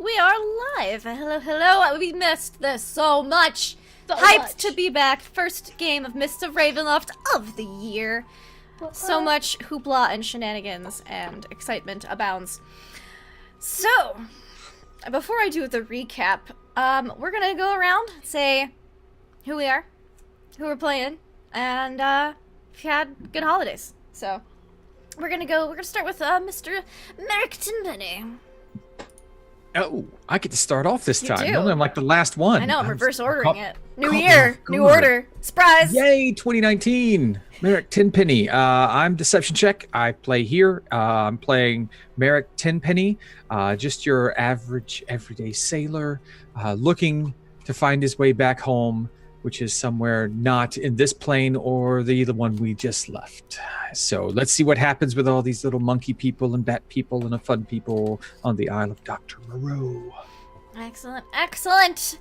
we are live. Hello, hello. We missed this so much. Hyped to be back. First game of Mists of Ravenloft of the year. So much hoopla and shenanigans and excitement abounds. So, before I do the recap, we're gonna go around, say who we are, who we're playing, and if you had good holidays. So, we're gonna start with Mr. Merrick Tenpenny. Oh, I get to start off this time. do. Normally I'm like the last one. I know, I'm reverse ordering it. New caught me year, off new guard. order. Surprise! Yay, 2019. Merrick Tenpenny. I'm Deception Check. I play here. I'm playing Merrick Tenpenny, just your average everyday sailor, looking to find his way back home, which is somewhere not in this plane or the one we just left. So let's see what happens with all these little monkey people and bat people and fun people on the Isle of Dr. Moreau. Excellent, excellent!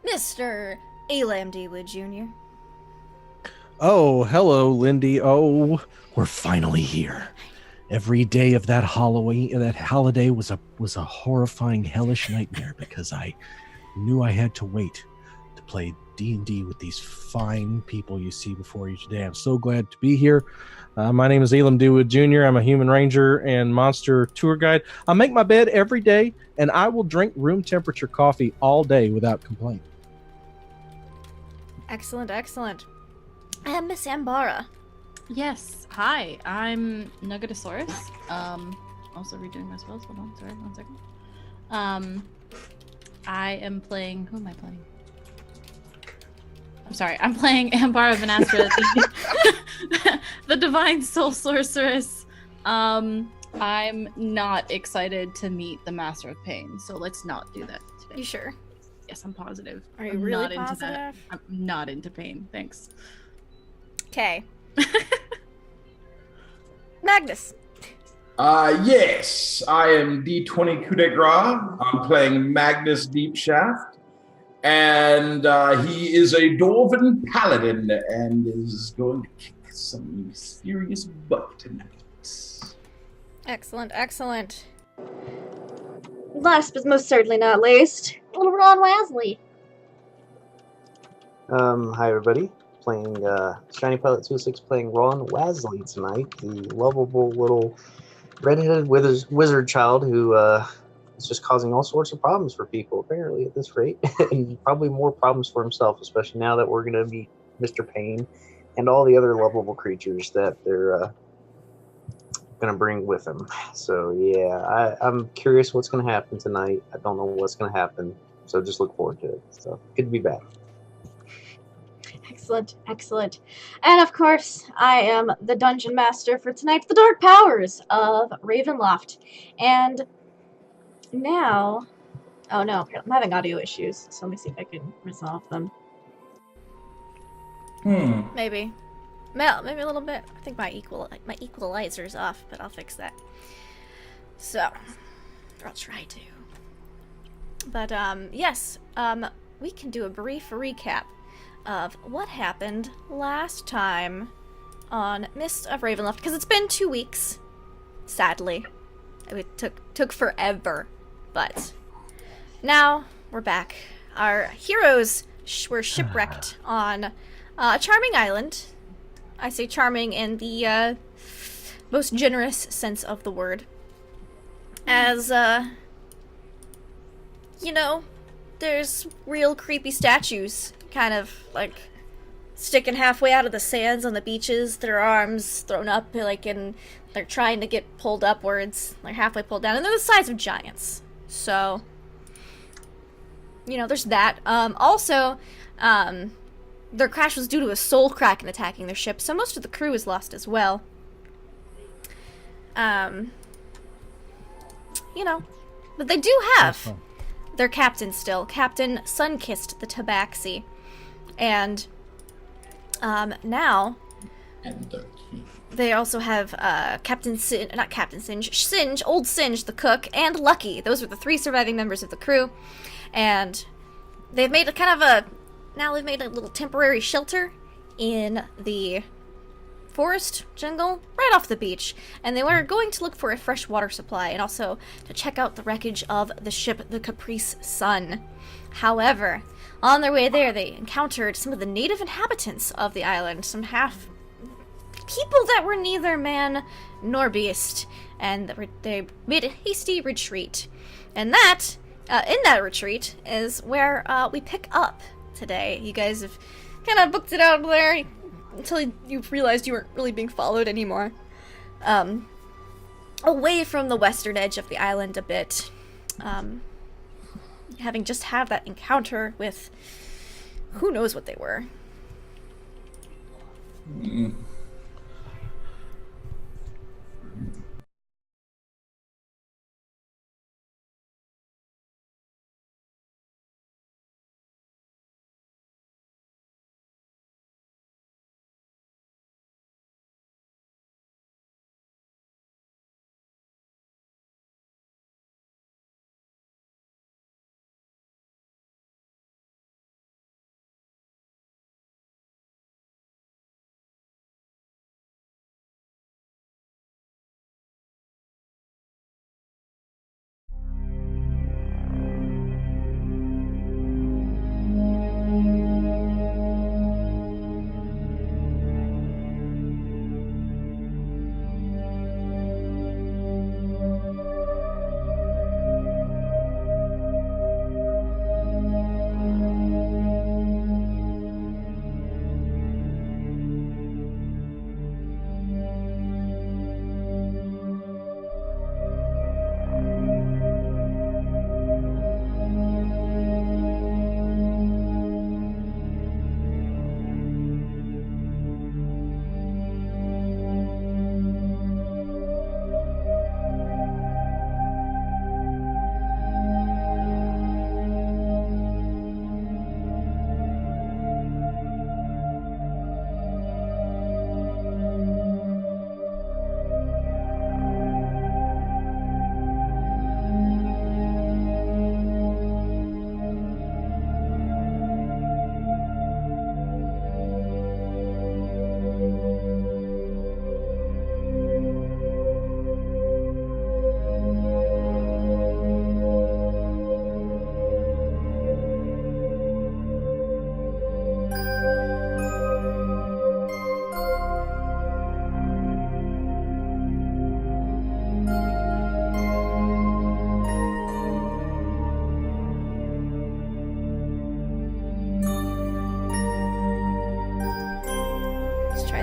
Mr. Elam Dewood Jr. Oh, hello, Lindy. Oh, we're finally here. Every day of that holiday was a horrifying, hellish nightmare because I knew I had to wait to play D&D with these fine people you see before you today. I'm so glad to be here. My name is Elam Dewood Jr. I'm a human ranger and monster tour guide. I make my bed every day, and I will drink room temperature coffee all day without complaint. Excellent, excellent. And Miss Ambara. Yes. Hi, I'm Nuggetosaurus. Also redoing my spells. Hold on, sorry, 1 second. I am playing. Who am I playing? I'm sorry. I'm playing Ambara Vanastra, the Divine Soul Sorceress. I'm not excited to meet the Master of Pain, so let's not do that today. You sure? Yes, I'm positive. Are you I'm really not into positive? that. I'm not into pain. Thanks. Okay. Magnus. Yes, I am D20 Coup de Grace. I'm playing Magnus Deep Shaft, and he is a Dwarven Paladin and is going to kick some serious butt tonight. Excellent, excellent. Last but most certainly not least, little Ron Wesley. Hi everybody. Playing Shiny Pilot 26, playing Ron Wesley tonight, the lovable little redheaded wizard child who is just causing all sorts of problems for people apparently at this rate, and probably more problems for himself, especially now that we're going to meet Mr. Pain and all the other lovable creatures that they're going to bring with him. So yeah, I'm curious what's going to happen tonight. I don't know what's going to happen, so just look forward to it. So good to be back. Excellent, excellent. And of course, I am the Dungeon Master for tonight, the Dark Powers of Ravenloft. And now, oh no, I'm having audio issues, so let me see if I can resolve them. Maybe. Well, maybe a little bit. I think my equalizer's off, but I'll fix that. So, I'll try to. But, yes, we can do a brief recap of what happened last time on Mists of Ravenloft, because it's been 2 weeks, sadly. It took forever, but now we're back. Our heroes were shipwrecked on a charming island. I say charming in the most generous sense of the word. As, you know, there's real creepy statues kind of like sticking halfway out of the sands on the beaches, their arms thrown up like and they're trying to get pulled upwards. They're halfway pulled down, and they're the size of giants. So, you know, there's that. Also, their crash was due to a soul kraken attacking their ship, so most of the crew is lost as well. You know, but they do have their captain still, Captain Sunkissed the Tabaxi. And now they also have Singe, Old Singe the cook, and Lucky. Those are the 3 surviving members of the crew. And they've made a little temporary shelter in the forest jungle right off the beach, and they were going to look for a fresh water supply and also to check out the wreckage of the ship, the Caprice Sun. However, on their way there, they encountered some of the native inhabitants of the island, some half people that were neither man nor beast, and they made a hasty retreat. And that, in that retreat, is where we pick up today. You guys have kind of booked it out there until you realized you weren't really being followed anymore. Away from the western edge of the island a bit. Having just had that encounter with who knows what they were.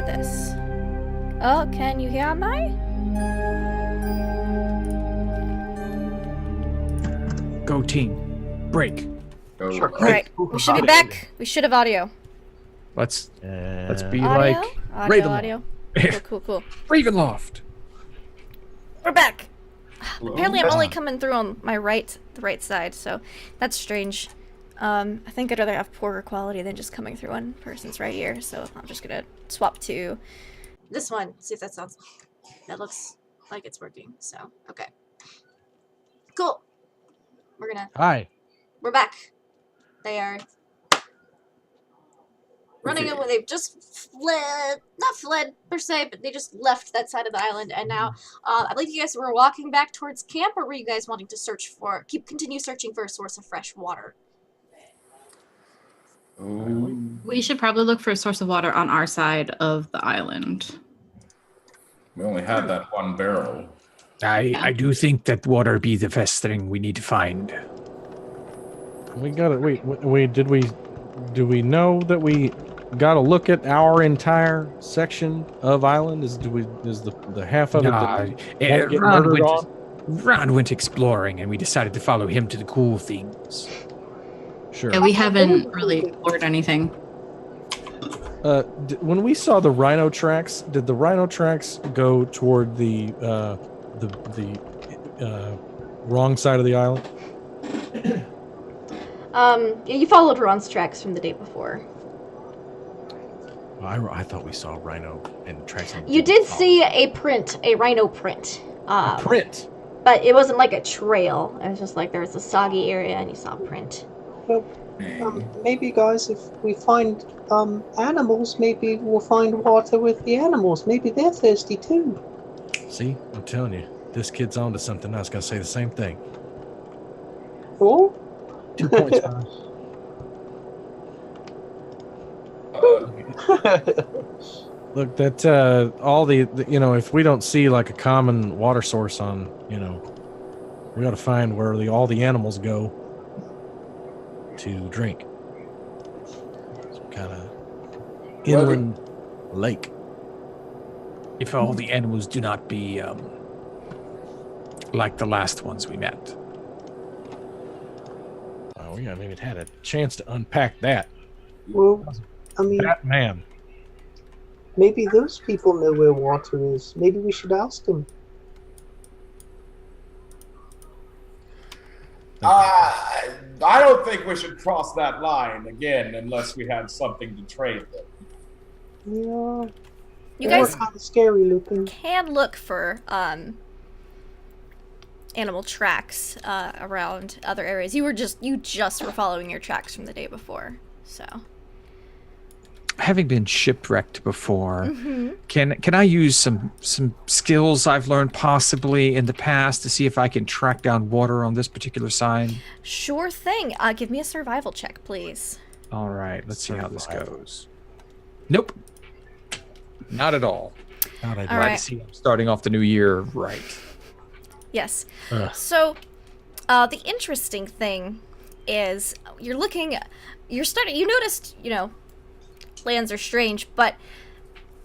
This. Oh, can you hear me? Go team. Break. Sure. Alright, we should be back. We should have audio. Let's be Audio? like Audio, Ravenloft. audio. Cool. Ravenloft. We're back. Apparently I'm Hello. only coming through on the right side, so that's strange. I think I'd rather have poorer quality than just coming through one person's right ear, so I'm just gonna swap to this one, see if that sounds... That looks like it's working, so, okay. Cool. Hi. We're back. They are running away. They've just fled, not fled per se, but they just left that side of the island. And now, I believe you guys were walking back towards camp, or were you guys wanting to continue searching for a source of fresh water? We should probably look for a source of water on our side of the island. We only had that one barrel. I do think that water be the best thing we need to find. We gotta wait. Do we know that we gotta look at our entire section of island? Is the half of it that won't get murdered on? Ron went exploring, and we decided to follow him to the cool things. Sure. Yeah, we haven't really explored anything. When we saw the rhino tracks, did the rhino tracks go toward the wrong side of the island? Yeah, you followed Ron's tracks from the day before. I thought we saw rhino and tracks. You did see a rhino print. A print. But it wasn't like a trail. It was just like there was a soggy area and you saw a print. Well, maybe, guys, if we find animals, maybe we'll find water with the animals. Maybe they're thirsty too. See, I'm telling you, this kid's on to something. I was gonna say the same thing. Oh, 2 points, guys. Look, that all the if we don't see like a common water source on, we got to find where all the animals go to drink. Some kind of inland lake. If all the animals do not be like the last ones we met. Oh, we haven't even had a chance to unpack that. well, I mean, That man. maybe those people know where water is. Maybe we should ask them. I don't think we should cross that line again unless we have something to trade them. Yeah, You they were guys kind of scary looking. can look for animal tracks around other areas. You just were following your tracks from the day before, so. Having been shipwrecked before, can I use some skills I've learned possibly in the past to see if I can track down water on this particular sign? Sure thing. Give me a survival check, please. All right, let's see how this goes. Nope, not at all. Not All Glad right. to see I'm starting off the new year right. Yes. Ugh. So, the interesting thing is you noticed, lands are strange, but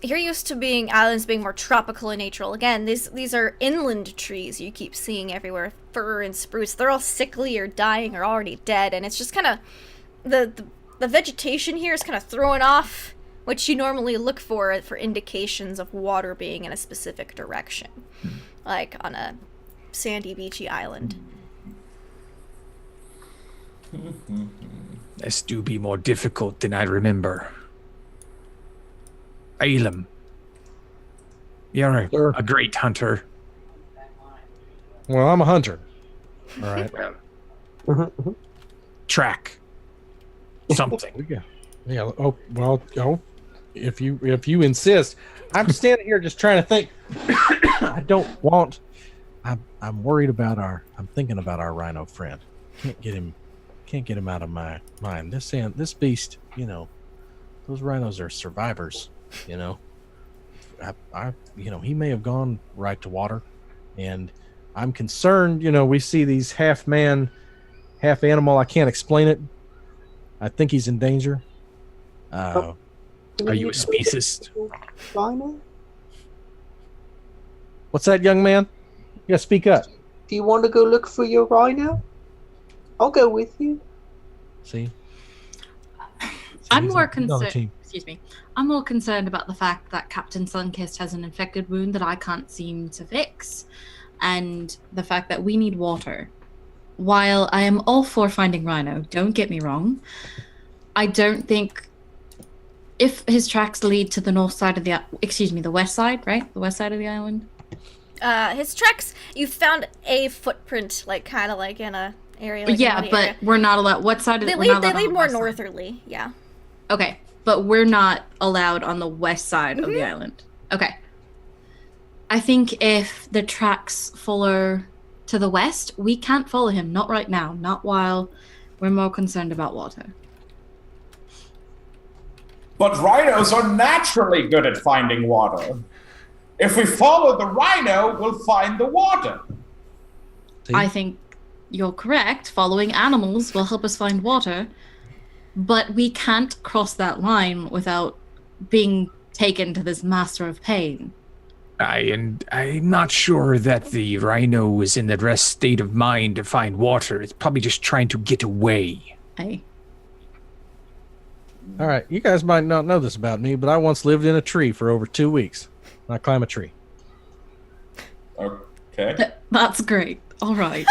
you're used to islands being more tropical in nature. Again, these are inland trees you keep seeing everywhere, fir and spruce. They're all sickly or dying or already dead, and it's just kind of the vegetation here is kind of throwing off what you normally look for indications of water being in a specific direction, like on a sandy, beachy island. This do be more difficult than I remember. Elam, you're Sir. a great hunter. Well, I'm a hunter. All right. Track something. Yeah. Oh well. Oh, if you insist, I'm standing here just trying to think. I don't want. I'm worried about I'm thinking about our rhino friend. Can't get him out of my mind. This beast. Those rhinos are survivors. He may have gone right to water, and I'm concerned. We see these half man, half animal. I can't explain it. I think he's in danger. Are you a speciesist? Rhino? What's that, young man? You gotta speak up. Do you want to go look for your rhino? I'll go with you. See? I'm He's more on the concerned. team. Excuse me. I'm more concerned about the fact that Captain Sunkist has an infected wound that I can't seem to fix, and the fact that we need water. While I am all for finding Rhino, don't get me wrong, I don't think if his tracks lead to the north side of the west side, right? The west side of the island. His tracks, you found a footprint, kind of like in a area. Like Yeah, a but area. we're not allowed. What side of They we're lead not allowed on the more west side. northerly. Yeah. Okay, but we're not allowed on the west side of the Mhm. island. Okay. I think if the tracks follow to the west, we can't follow him. Not right now. Not while we're more concerned about water. But rhinos are naturally good at finding water. If we follow the rhino, we'll find the water. See? I think you're correct. Following animals will help us find water, but we can't cross that line without being taken to this master of pain. I'm not sure that the rhino is in the rest state of mind to find water. It's probably just trying to get away. Hey. All right, you guys might not know this about me, but I once lived in a tree for over 2 weeks. I climb a tree. Okay. That's great. All right.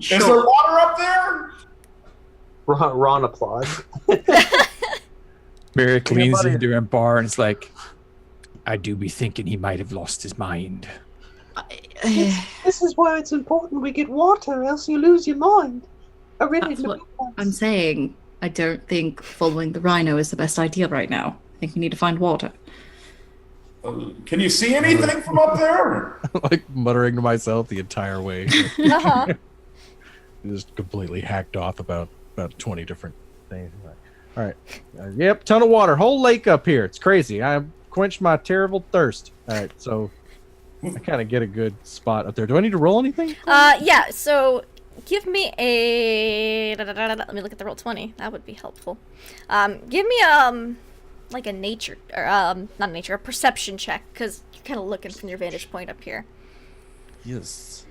Is there water up there? Ron applauds. Merrick leans buddy. into a bar and it's like, I do be thinking he might have lost his mind. This is why it's important we get water, else you lose your mind. That's what I'm saying. I don't think following the rhino is the best idea right now. I think we need to find water. Can you see anything from up there? Like muttering to myself the entire way. Uh-huh. Just completely hacked off about 20 different things. All right. Yep, ton of water. Whole lake up here. It's crazy. I quenched my terrible thirst. All right, so I kind of get a good spot up there. Do I need to roll anything? Yeah, so give me a... Let me look at the roll 20. That would be helpful. Give me, like a nature... Or, not a nature, a perception check, because you're kind of looking from your vantage point up here. Yes.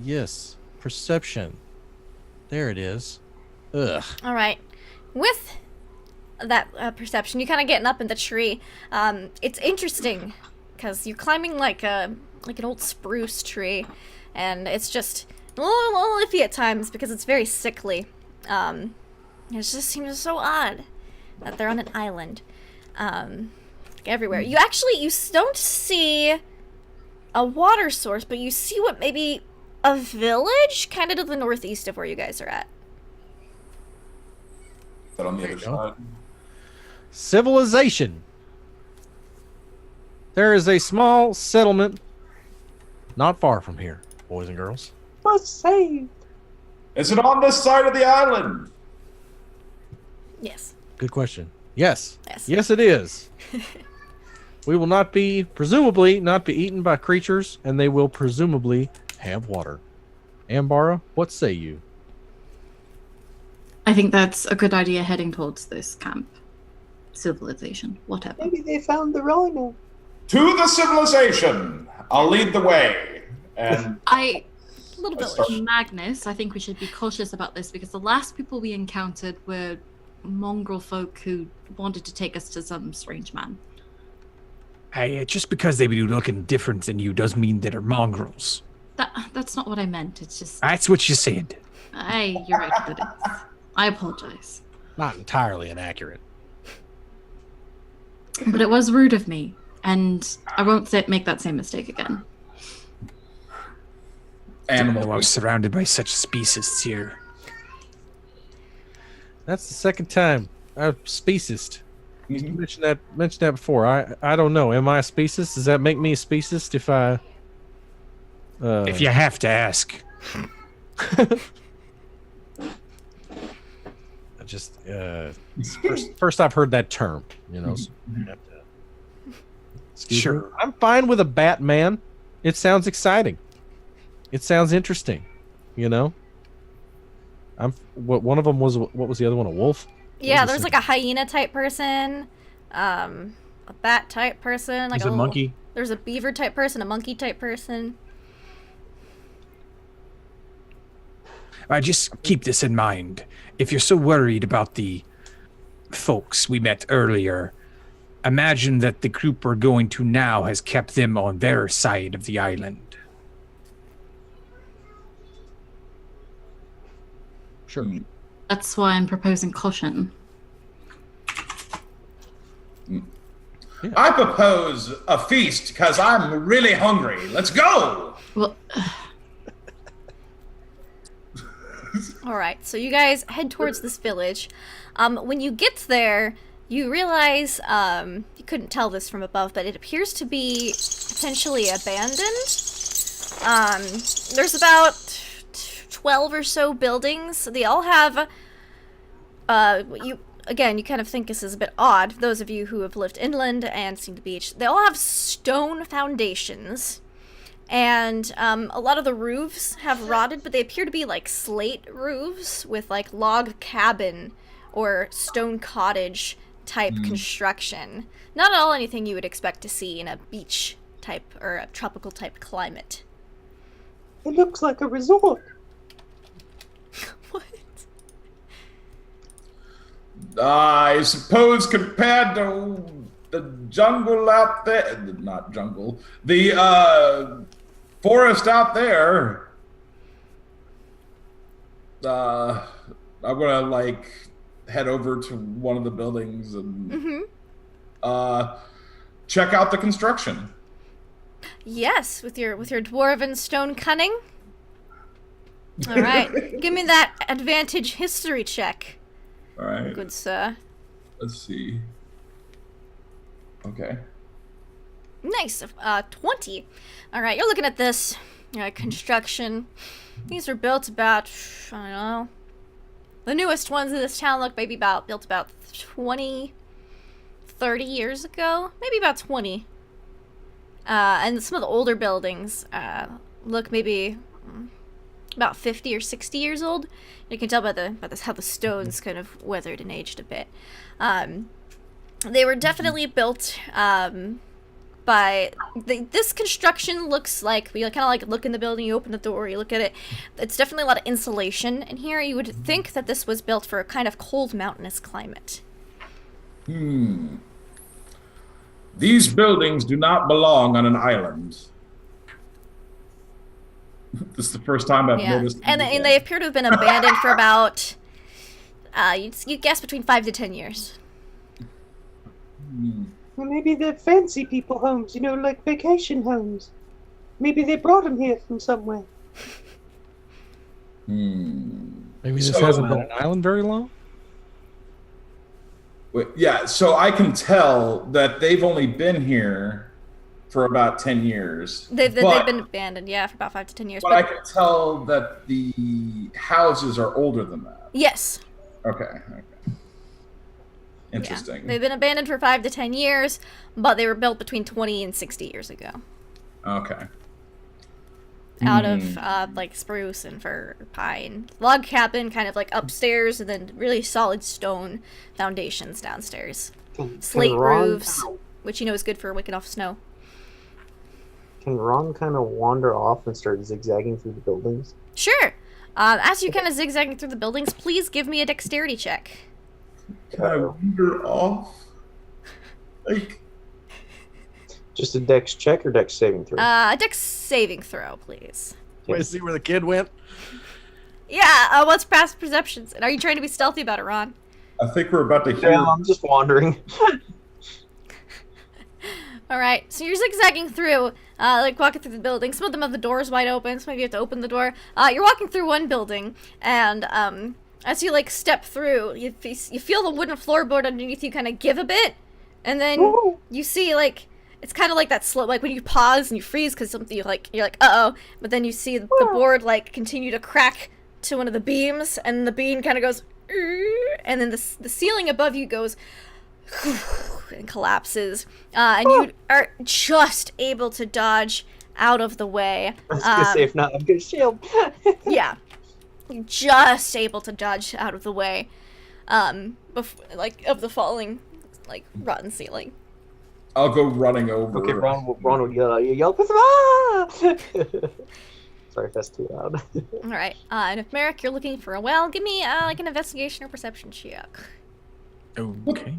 Yes. Perception. There it is. Ugh. All right. With that perception, you kind of getting up in the tree. It's interesting because you're climbing like an old spruce tree, and it's just a little iffy at times because it's very sickly. It just seems so odd that they're on an island, everywhere. You don't see a water source, but you see what maybe a village kind of to the northeast of where you guys are at. That on the other side. Civilization. There is a small settlement not far from here, boys and girls. Must save. Is it on this side of the island? Yes. Good question. Yes. Yes. Yes, it is. We will presumably not be eaten by creatures, and they will presumably have water. Ambara, what say you? I think that's a good idea heading towards this camp. Civilization, whatever. Maybe they found the rhino. To the civilization! I'll lead the way. And Little Let's village. start. Magnus, I think we should be cautious about this because the last people we encountered were mongrel folk who wanted to take us to some strange man. Hey, just because they be looking different than you does mean that they're mongrels. That's not what I meant. It's just... That's what you said. You're right, but I apologize. Not entirely inaccurate. But it was rude of me, and I won't make that same mistake again. I animal. was surrounded by such species here. That's the second time I've speciesed. You Mhm. mentioned that before. I don't know. Am I a species? Does that make me a speciesist if I? If you have to ask. I just first I've heard that term. You know. So you have to- Excuse me? Sure. I'm fine with a Batman. It sounds exciting. It sounds interesting. You know. One of them was, what was the other one? A wolf? Yeah, was there's the like a hyena type person, a bat type person, like There's a little- monkey. There's a beaver type person, a monkey type person. Just keep this in mind. If you're so worried about the folks we met earlier, imagine that the group we're going to now has kept them on their side of the island. Sure. That's why I'm proposing caution. I propose a feast because I'm really hungry. Let's go! Well, All right, so you guys head towards this village. When you get there, you realize, you couldn't tell this from above, but it appears to be potentially abandoned. There's about 12 or so buildings. They all have, you kind of think this is a bit odd, those of you who have lived inland and seen the beach. They all have stone foundations. And a lot of the roofs have rotted, but they appear to be like slate roofs with like log cabin or stone cottage type construction. Not at all anything you would expect to see in a beach type or a tropical type climate. It looks like a resort. What? I suppose compared to the jungle out there, not jungle, the forest out there, I'm gonna like head over to one of the buildings and check out the construction. Yes, with your dwarven stone cunning. All right. Give me that advantage history check, All right. good sir. Let's see. Okay. Nice. 20. All right, you're looking at this. Construction. These were built about, I don't know. The newest ones in this town look built about 20, 30 years ago. Maybe about 20. And some of the older buildings look maybe about 50 or 60 years old. You can tell by how the stones kind of weathered and aged a bit. They were definitely built by this construction looks like, you kind of like look in the building, you open the door, you look at it. It's definitely a lot of insulation in here. You would think that this was built for a kind of cold mountainous climate. These buildings do not belong on an island. This is the first time I've noticed. And they appear to have been abandoned for about, you guess between 5 to 10 years. Well, maybe they're fancy people homes, like vacation homes. Maybe they brought them here from somewhere. Maybe this hasn't been an island very long? Yeah, so I can tell that they've only been here for about 10 years. They've been abandoned, for about 5 to 10 years. But I can tell that the houses are older than that. Yes. Okay. Interesting. Yeah. They've been abandoned for 5 to 10 years, but they were built between 20 and 60 years ago. Okay. Out of spruce and fir, pine. Log cabin kind of like upstairs, and then really solid stone foundations downstairs. Slate roofs, which is good for wicking off snow. Can Ron kind of wander off and start zigzagging through the buildings? Sure. As you kind of zigzagging through the buildings, please give me a dexterity check. Can I wander off? Just a dex check or dex saving throw? A dex saving throw, please. Wait to see where the kid went? Yeah, what's past perceptions? And are you trying to be stealthy about it, Ron? I think we're about to hear... Yeah, I'm just wandering. Alright, so you're zigzagging through, walking through the building. Some of them have the doors wide open, so maybe you have to open the door. You're walking through one building, and as you, step through, you feel the wooden floorboard underneath you kind of give a bit, and then you see, it's kind of like that slow, when you pause and you freeze because something, you're like, uh-oh, but then you see the board, continue to crack to one of the beams, and the beam kind of goes, and then the ceiling above you goes, and collapses, and you are just able to dodge out of the way. I was gonna say, if not, I'm gonna shield. Yeah. You're just able to dodge out of the way, of the falling, rotten ceiling. I'll go running over. Okay, Ron will yell, ah! Sorry if that's too loud. Alright, and if Merrick, you're looking for a well, give me, an investigation or perception check. Okay.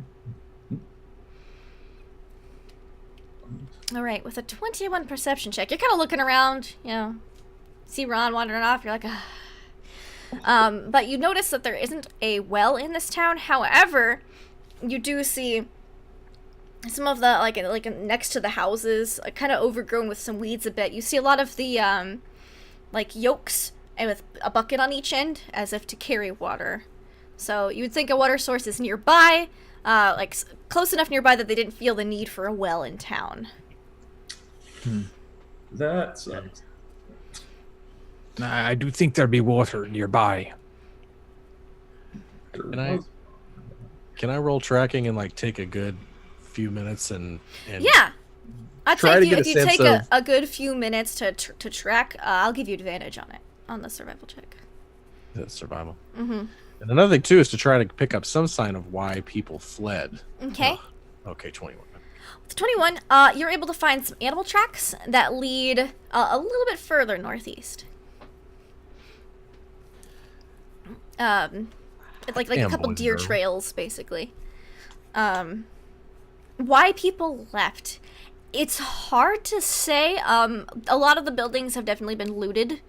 Alright, with a 21 perception check, you're kind of looking around, see Ron wandering off, you're like, but you notice that there isn't a well in this town. However, you do see some of the, next to the houses, kind of overgrown with some weeds a bit. You see a lot of the, yokes, and with a bucket on each end, as if to carry water. So you would think a water source is nearby, close enough nearby that they didn't feel the need for a well in town. That sucks. I do think there'll be water nearby. Can I roll tracking and take a good few minutes and yeah, I'd try say to if get you take of a good few minutes to track, I'll give you advantage on the survival check. the survival. Mm-hmm. And another thing too is to try to pick up some sign of why people fled. Okay. Okay, 21. With 21, you're able to find some animal tracks that lead a little bit further northeast. Like a couple deer trails, basically. Why people left? It's hard to say. A lot of the buildings have definitely been looted.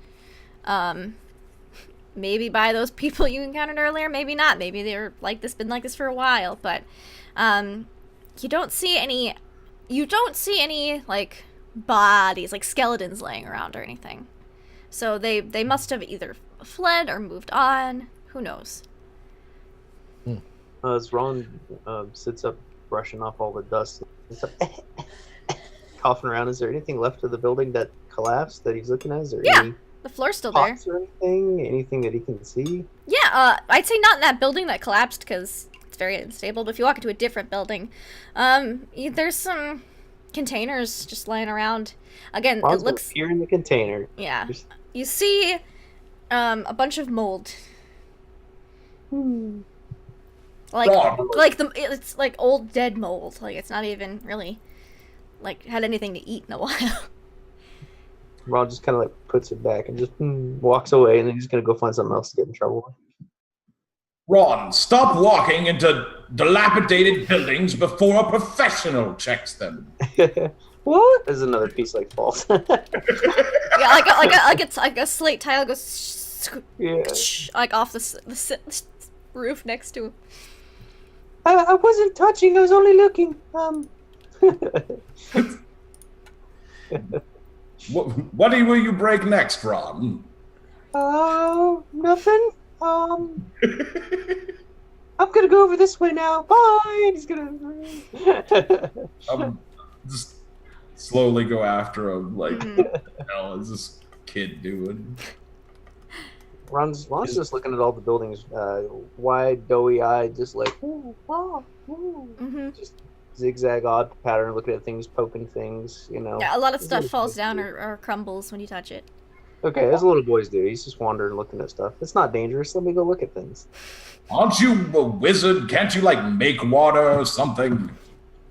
Maybe by those people you encountered earlier, maybe not. Maybe they're been like this for a while, but you don't see any bodies, skeletons laying around or anything. So they must have either fled or moved on. Who knows? As Ron sits up, brushing off all the dust, he's like, coughing around, is there anything left of the building that collapsed that he's looking at? Is there any The floor's still there. pots or anything that he can see? Yeah, I'd say not in that building that collapsed because it's very unstable, but if you walk into a different building, there's some containers just lying around. Again, Ron's it looks... here in the container. Yeah. You see a bunch of mold. It's like old dead mold. Like, it's not even really, like, had anything to eat in a while. Ron just kind of, like, puts it back and just walks away, and then he's going to go find something else to get in trouble. Ron, stop walking into dilapidated buildings before a professional checks them. What? There's another piece, like, falls. Yeah, like a slate tile goes Yeah. like off the roof next to him. I wasn't touching, I was only looking. What will you break next, Ron? Nothing. I'm gonna go over this way now. Bye. He's gonna. Just slowly go after him. Like, what the hell is this kid doing? Ron's just looking at all the buildings, wide, doughy-eyed, just like, just zigzag odd pattern, looking at things, poking things, you know. Yeah, a lot of stuff falls down or crumbles when you touch it. Okay, as little boys do. He's just wandering, looking at stuff. It's not dangerous. Let me go look at things. Aren't you a wizard? Can't you, like, make water or something?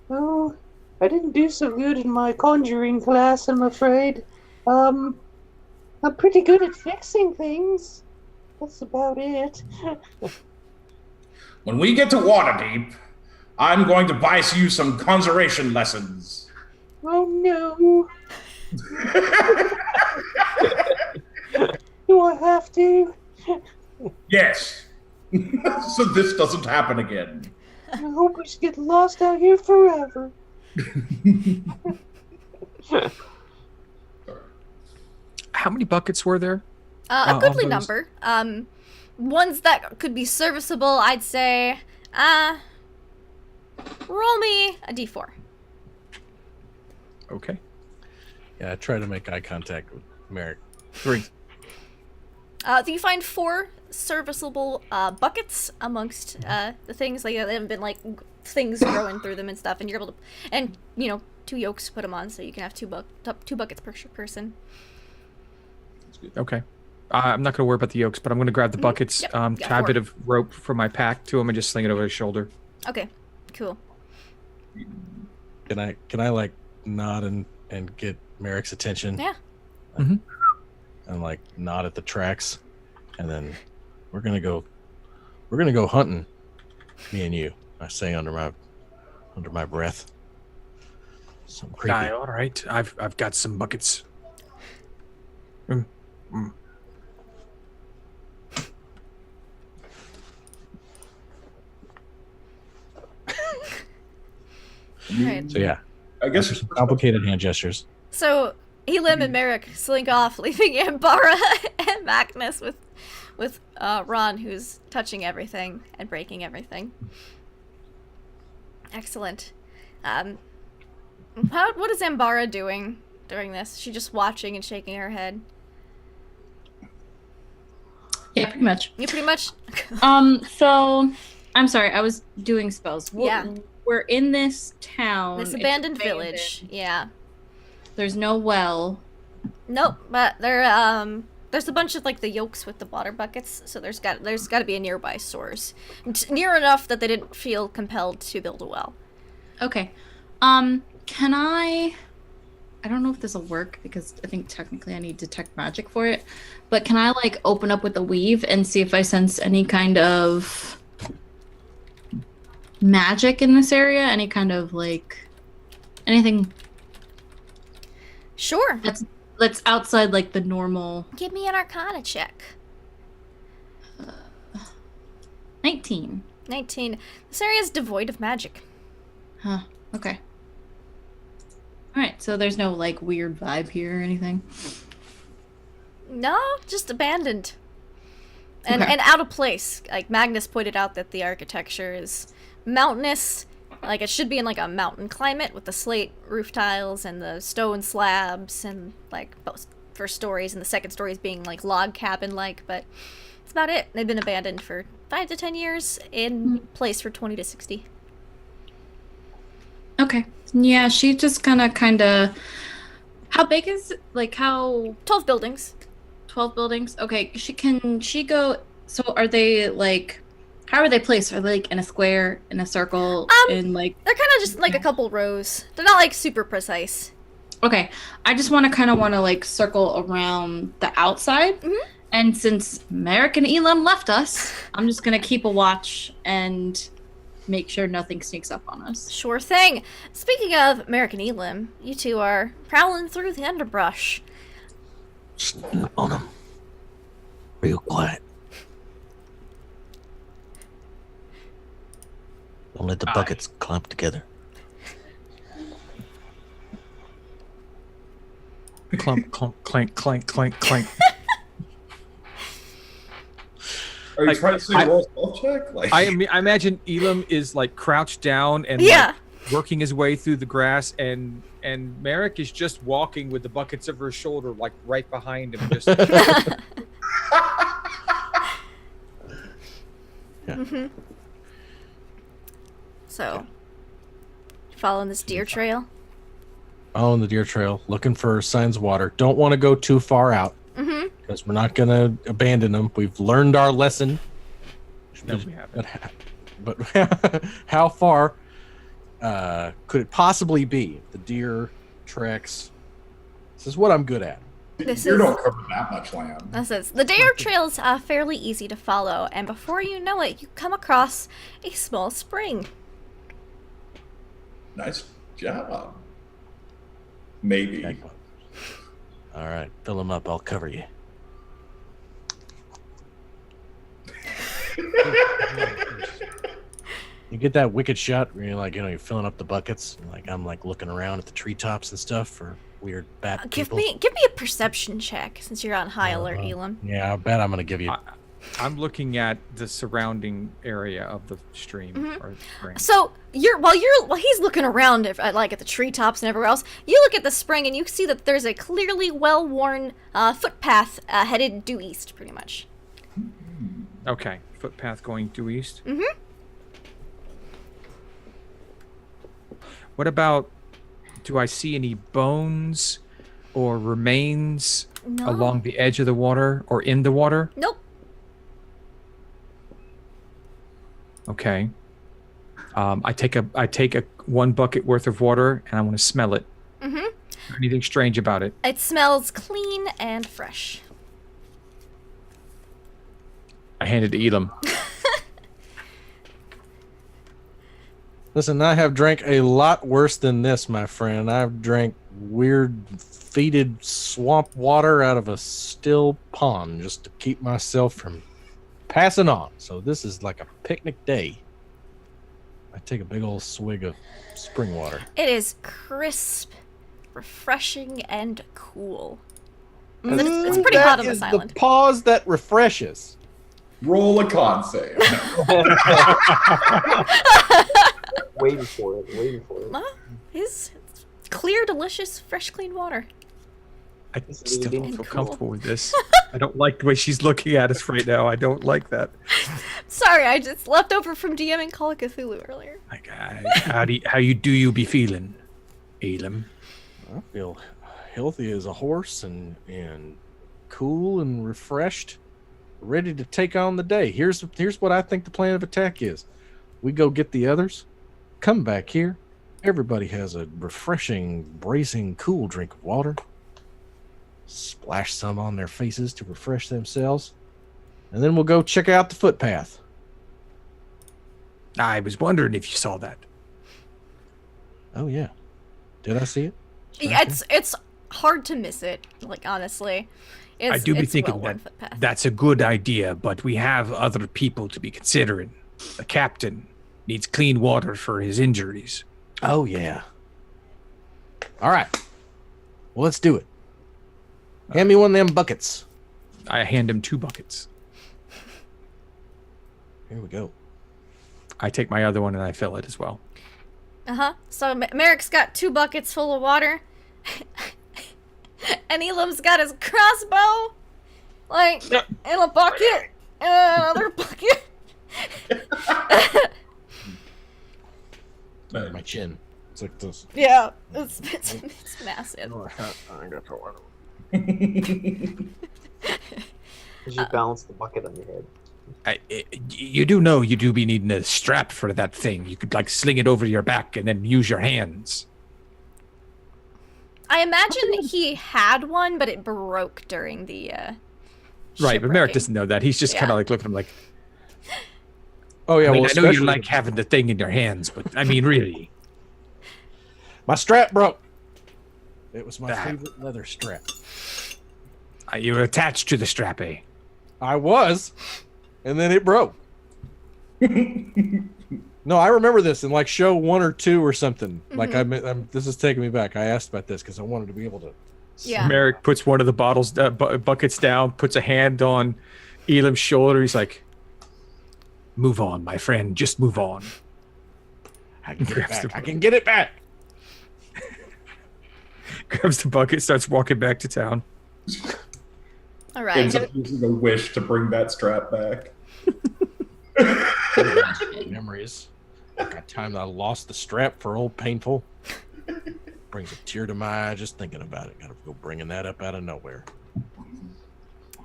Oh, I didn't do so good in my conjuring class, I'm afraid. I'm pretty good at fixing things. That's about it. When we get to Waterdeep, I'm going to buy you some conjuration lessons. Oh no. Do I have to? Yes. So this doesn't happen again. I hope we just get lost out here forever. How many buckets were there? A goodly of those? number. Ones that could be serviceable, I'd say. Roll me a d4. Okay. Yeah, I try to make eye contact with Merrick. 3. You find 4 serviceable buckets amongst the things. Like, they haven't been like things growing through them and stuff, and you're able to, and 2 yolks to put them on, so you can have 2 buckets per person. Okay. I'm not going to worry about the yolks, but I'm going to grab the buckets, Yep, tie a 4. bit of rope from my pack to him, and just sling it over his shoulder. Okay, cool. Can I like nod and get Merrick's attention? Yeah. Mhm. And like nod at the tracks, and then we're gonna go hunting, me and you. I say under my breath. Some creepy. All right. I've got some buckets. Right. So yeah, I guess some complicated hand gestures. So Elim and Merrick slink off, leaving Ambara and Magnus with Ron, who's touching everything and breaking everything. Excellent. What is Ambara doing during this? Is she just watching and shaking her head? Yeah, pretty much. You pretty much. So I'm sorry, I was doing spells. Yeah. We're in this town. This It's abandoned village. Yeah. There's no well. Nope, but there's a bunch of like the yolks with the water buckets, so there's got to be a nearby source, near enough that they didn't feel compelled to build a well. Okay. Can I don't know if this will work because I think technically I need detect magic for it, but can I like open up with the weave and see if I sense any kind of magic in this area? Any kind of like anything Sure. that's outside like the normal. Give me an Arcana check. 19. 19. This area is devoid of magic. Huh. Okay. Alright, so there's no like weird vibe here or anything. No, just abandoned. And Okay. and out of place. Like Magnus pointed out that the architecture is mountainous. Like it should be in like a mountain climate with the slate roof tiles and the stone slabs and like both first stories and the second stories being like log cabin like, but that's about it. They've been abandoned for 5 to 10 years, in place for 20 to 60. Okay. Yeah, she just kind of. How big is like how 12 buildings. 12 buildings? Okay, can she go? So are they like? How are they placed? Are they like in a square, in a circle, in like? They're kind of just like a couple rows. They're not like super precise. Okay, I just want to like circle around the outside. Mm-hmm. And since Merrick and Elam left us, I'm just gonna keep a watch and make sure nothing sneaks up on us. Sure thing. Speaking of American Elam, you two are prowling through the underbrush. Sneak on them. Real quiet. Don't let the buckets clump together. Clump, clump, clank, clank, clank, clank. Are you Like, trying to say roll stealth check? Like, I imagine Elam is like crouched down and Yeah. like, working his way through the grass, and Merrick is just walking with the buckets over his shoulder, like right behind him. Just Mm-hmm. So, following this deer trail. On the deer trail, looking for signs of water. Don't want to go too far out Mm-hmm. because we're not going to abandon them. We've learned our lesson. no, we haven't. But how far could it possibly be? The deer treks. This is what I'm good at. This you is- don't cover that much land. This is the deer trail's fairly easy to follow, and before you know it, you come across a small spring. Nice job. Maybe. All right, fill them up. I'll cover you. You get that wicked shot where you're like, you're filling up the buckets. And like I'm like looking around at the treetops and stuff for weird bat Give people. me a perception check since you're on high alert, Elam. Yeah, I bet I'm gonna give you. I'm looking at the surrounding area of the stream. Mhm. Or spring. So while he's looking around at the treetops and everywhere else, you look at the spring and you see that there's a clearly well-worn footpath headed due east, pretty much. Okay, footpath going due east. Mm-hmm. What about? Do I see any bones or remains No. along the edge of the water or in the water? Nope. Okay. I take a 1 bucket worth of water and I want to smell it. Mm-hmm. Anything strange about it? It smells clean and fresh. I hand it to Elam. Listen, I have drank a lot worse than this, my friend. I've drank weird, fetid swamp water out of a still pond just to keep myself from passing on. So this is like a picnic day. I take a big old swig of spring water. It is crisp, refreshing, and cool. Mm, It's pretty hot on that this is island. the pause that refreshes. Roll a con save. Waiting for it. It's clear, delicious, fresh, clean water. I still don't feel Cool. comfortable with this. I don't like the way she's looking at us right now. I don't like that. Sorry, I just left over from DMing Call of Cthulhu earlier. Like, how do you be feeling, Elam? I feel healthy as a horse and cool and refreshed, ready to take on the day. Here's what I think the plan of attack is. We go get the others, come back here. Everybody has a refreshing, bracing, cool drink of water. Splash some on their faces to refresh themselves. And then we'll go check out the footpath. I was wondering if you saw that. Oh, yeah. Did I see it? Yeah, it's hard to miss it. Like honestly, I do be it's thinking well-worn that footpath. that's a good idea, but we have other people to be considering. The captain needs clean water for his injuries. Oh, yeah. All right. Well, let's do it. Hand me one of them buckets. I hand him 2 buckets. Here we go. I take my other one and I fill it as well. So Merrick's got 2 buckets full of water. And Elam's got his crossbow. Like, in a bucket. And another bucket. My chin. It's like this. Yeah, it's massive. I got the water. You balance the bucket on your head. You do know you do be needing a strap for that thing. You could like sling it over your back and then use your hands. I imagine he had one, but it broke during the Right, but Merrick shipwrecking. doesn't know that. He's just kind of like looking at him like, Oh yeah, I mean, well, I know you especially- like having the thing in your hands, but I mean, really. My strap broke. It was my That- favorite leather strap. You were attached to the strap, eh? I was, and then it broke. No, I remember this in like show 1 or 2 or something. Like this is taking me back. I asked about this because I wanted to be able to. Yeah. Merrick puts one of the bottles, buckets down, puts a hand on Elam's shoulder. He's like, "Move on, my friend. Just move on." I can get it Grabs back. the I can get it back. Grabs the bucket, starts walking back to town. All right. Ends up using a wish to bring that strap back. Memories. Got time that I lost the strap for old painful. Brings a tear to my eye just thinking about it. Gotta go bringing that up out of nowhere.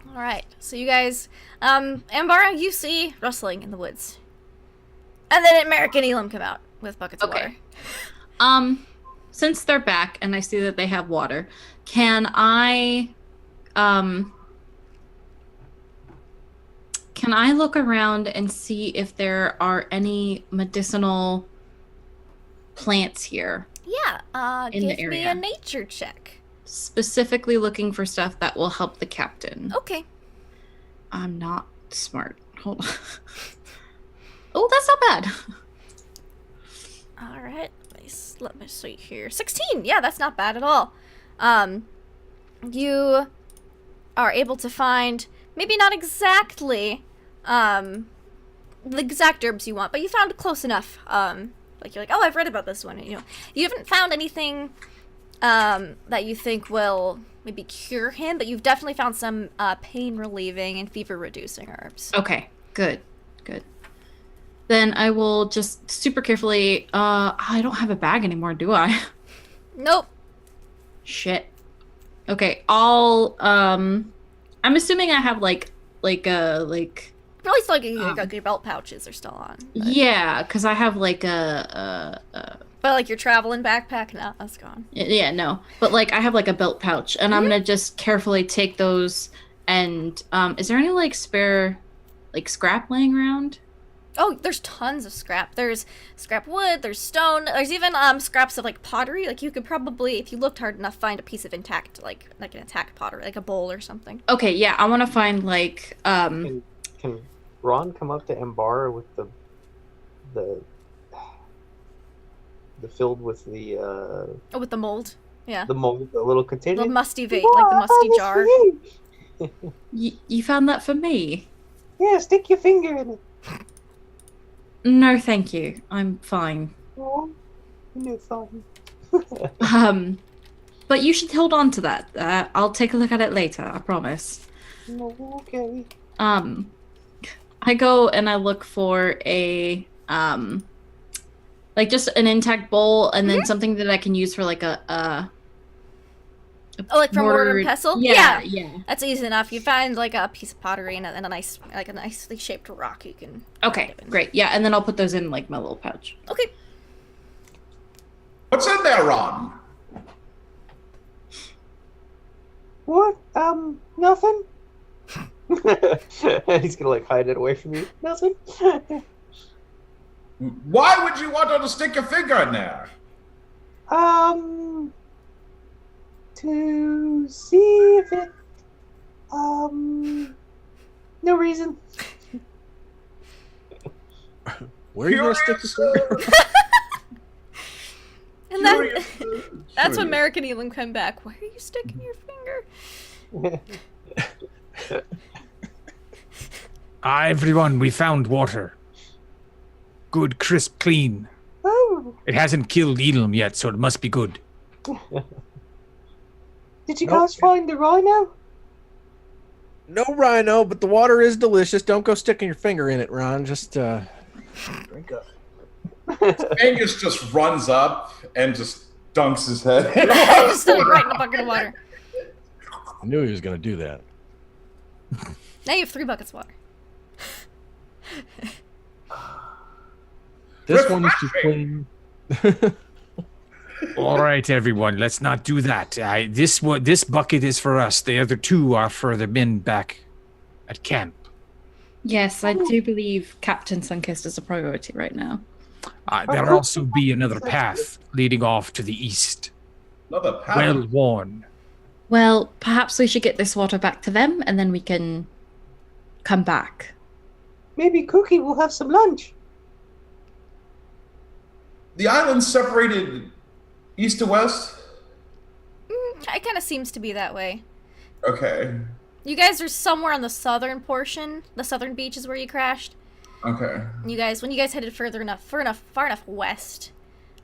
All right. So you guys, Ambara, you see rustling in the woods, and then Merrick and Elam come out with buckets of Okay. water. Since they're back and I see that they have water, can I look around and see if there are any medicinal plants here? Yeah. In the Give me area. a nature check. Specifically looking for stuff that will help the captain. Okay. I'm not smart. Hold on. Oh, that's not bad. All right. Let me see here. 16. Yeah, that's not bad at all. You are able to find maybe not exactly the exact herbs you want, but you found close enough. Like you're like, oh, I've read about this one. And, you haven't found anything that you think will maybe cure him, but you've definitely found some pain relieving and fever reducing herbs. Okay, good. Then I will just super carefully. I don't have a bag anymore, do I? Nope. Shit. Okay, I'll. I'm assuming I have like. At least like your belt pouches are still on. But, Yeah, because I have like but like your traveling backpack, no, that's gone. Yeah, no. But like I have like a belt pouch and I'm gonna just carefully take those and is there any like spare like scrap laying around? Oh, there's tons of scrap. There's scrap wood, there's stone, there's even scraps of like pottery. Like you could probably, if you looked hard enough, find a piece of intact like an intact pottery, like a bowl or something. Okay, yeah, I wanna find like Can Ron come up to Embara with the filled with the Oh, with the mold. Yeah. the mold, the little container? The musty vase, like the musty jar. you found that for me? Yeah, stick your finger in it. No, thank you. I'm fine. Oh, no fun. But you should hold on to that. I'll take a look at it later, I promise. Okay. I go and I look for a like just an intact bowl and then something that I can use for like a Oh, like from mortar and pestle? Yeah. That's easy enough. You find like a piece of pottery and a nice, like a nicely shaped rock you can. Okay, dip in. great. Yeah, and then I'll put those in like my little pouch. Okay. What's in there, Ron? What? Nothing. He's gonna like hide it away from you. Nothing. Why would you want her to stick your finger in there? To see if it. No reason. Where are you gonna stick Curious, your finger? And then Curious, that's when curious. Merrick and Elam come back. Why are you sticking your finger? Everyone, we found water. Good, crisp, clean. Oh, It hasn't killed Elam yet, so it must be good. did you Nope. guys find the rhino? No rhino, but the water is delicious. Don't go sticking your finger in it, Ron. Just drink up. Angus just runs up and just dunks his head. Just threw it right in a bucket of water. I knew he was going to do that. Now you have 3 buckets of water. This one is just clean. All right, everyone, let's not do that. This bucket is for us. The other 2 are for the men back at camp. Yes, I do believe Captain Sunkist is a priority right now. There'll also be another path leading off to the east. Another path. Well worn. Well, perhaps we should get this water back to them, and then we can come back. Maybe Cookie will have some lunch. The island's separated east to west? It kind of seems to be that way. Okay. You guys are somewhere on the southern portion. The southern beach is where you crashed. Okay. When you guys headed far enough west,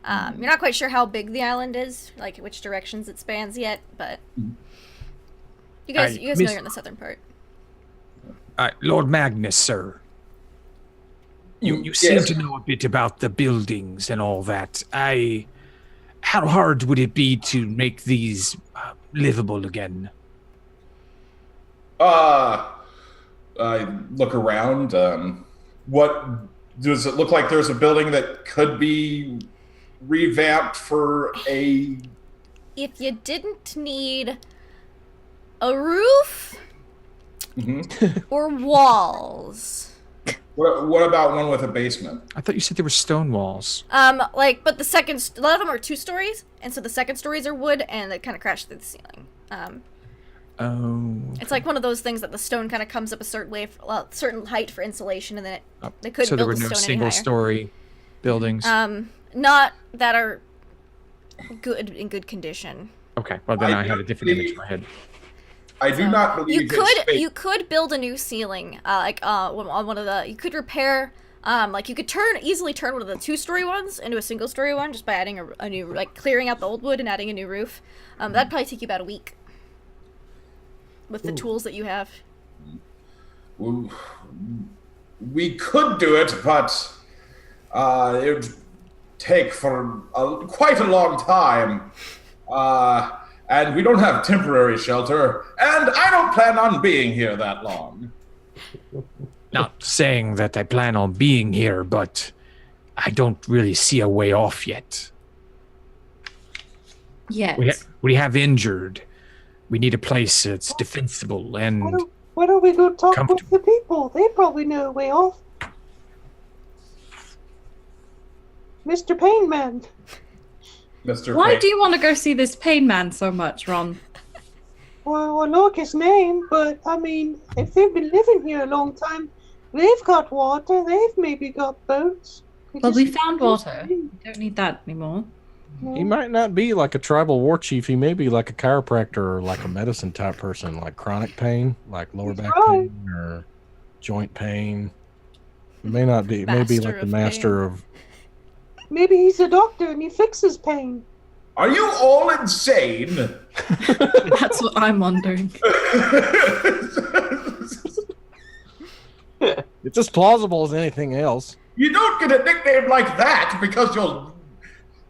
you're not quite sure how big the island is, like which directions it spans yet, but you guys know you're in the southern part. Lord Magnus, sir. You seem Yes. to know a bit about the buildings and all that. How hard would it be to make these livable again? I look around. What does it look like? There's a building that could be revamped for a. If you didn't need a roof or walls. What about one with a basement? I thought you said there were stone walls. But a lot of them are 2 stories, and so the second stories are wood, and they kind of crash through the ceiling. It's like one of those things that the stone kind of comes up a certain height for insulation, and then they couldn't So there build were the no stone any higher. single-story buildings? Not that are in good condition. Okay, well then I had a different image in my head. I do not believe You could build a new ceiling, on one of the. You could repair, you could easily turn one of the 2-story ones into a single-story one just by adding a new, clearing out the old wood and adding a new roof. That'd probably take you about a week with the tools that you have. We could do it, but it would take for quite a long time. And we don't have temporary shelter, and I don't plan on being here that long. Not saying that I plan on being here, but I don't really see a way off yet. Yes. We have injured. We need a place that's defensible and Why don't we go talk with comfortable. the people? They probably know a way off. Mr. Painman. Mr. Why Payne. do you want to go see this pain man so much, Ron? Well, I know his name, but I mean, if they've been living here a long time, they've got water. They've maybe got boats. Well, we found water. We don't need that anymore. He might not be like a tribal war chief. He may be like a chiropractor or like a medicine type person, like chronic pain, like lower back pain or joint pain. He may not be. Maybe Master like the of master of. Maybe he's a doctor and he fixes pain. Are you all insane? That's what I'm wondering. It's as plausible as anything else. You don't get a nickname like that because you're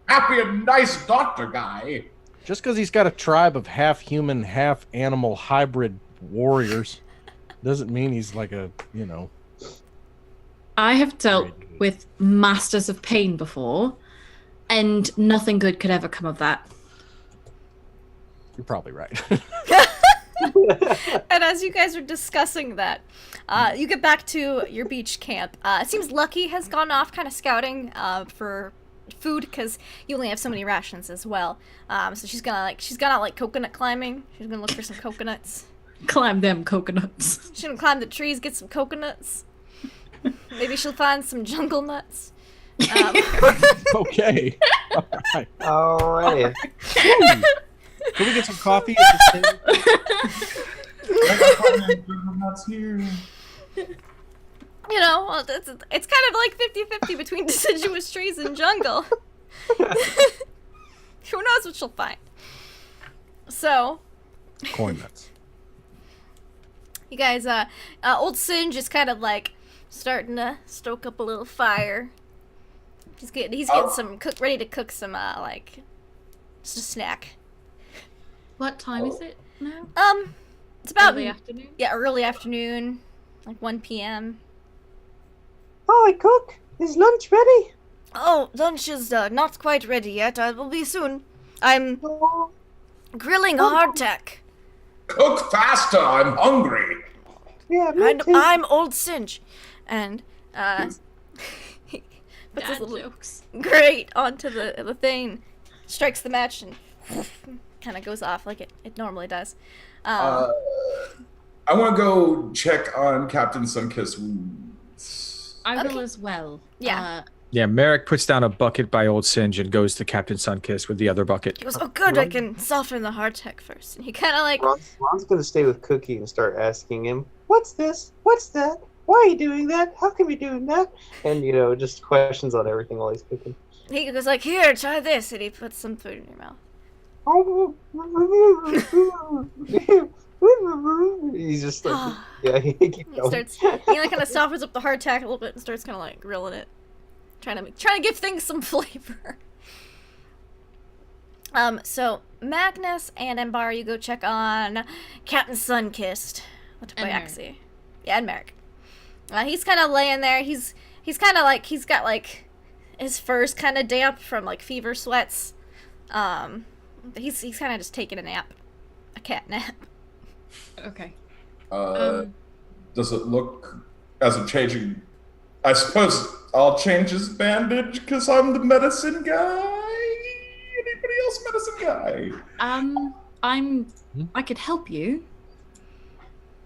happy and nice doctor guy. Just because he's got a tribe of half human, half animal hybrid warriors doesn't mean he's like a, I have dealt with masters of pain before, and nothing good could ever come of that. You're probably right. And as you guys are discussing that, you get back to your beach camp. It seems Lucky has gone off kind of scouting for food because you only have so many rations as well. So she's gonna coconut climbing. She's gonna look for some coconuts. Climb them coconuts. She's gonna climb the trees, get some coconuts. Maybe she'll find some jungle nuts. Okay. All right. Alrighty. Can we get some coffee at this table? I got nuts here. You know, well, it's kind of like 50-50 between deciduous trees and jungle. Who knows what she'll find? So, Corn nuts. you guys, old Singe is kind of like starting to stoke up a little fire. He's getting some ready to cook some like just a snack. What time is it now? It's about Early afternoon? Yeah, early afternoon, like 1 p.m. Hi, cook. Is lunch ready? Oh, lunch is not quite ready yet. I will be soon. I'm Oh, grilling a hardtack. Cook faster, I'm hungry. yeah, me too. I'm old Singe, and he puts his Dad little jokes. grate onto the thing, strikes the match, and kind of goes off like it normally does. I want to go check on Captain Sunkiss's wounds. I will Okay. as well. Yeah. Yeah, Merrick puts down a bucket by Old Singe and goes to Captain Sunkiss with the other bucket. He goes, "Oh, good, I can soften the hardtack first." And he kind of like, Ron's gonna stay with Cookie and start asking him, What's this? What's that? Why are you doing that? How come you're doing that? and just questions on everything while he's cooking. he goes like, "Here, try this," and he puts some food in your mouth. He's just like, yeah, he keeps He going. starts, he like kind of softens up the hardtack a little bit and starts kind of like grilling it, trying to give things some flavor. So Magnus and Embar, you go check on Captain Sunkissed. What by And Merrick. Axie. Yeah, and Merrick. He's kind of laying there. He's kind of like he's got like his fur's kind of damp from like fever sweats. He's kind of just taking a nap, a cat nap. Okay. Does it look as I'm changing? I suppose I'll change his bandage because I'm the medicine guy. Anybody else medicine guy? I could help you,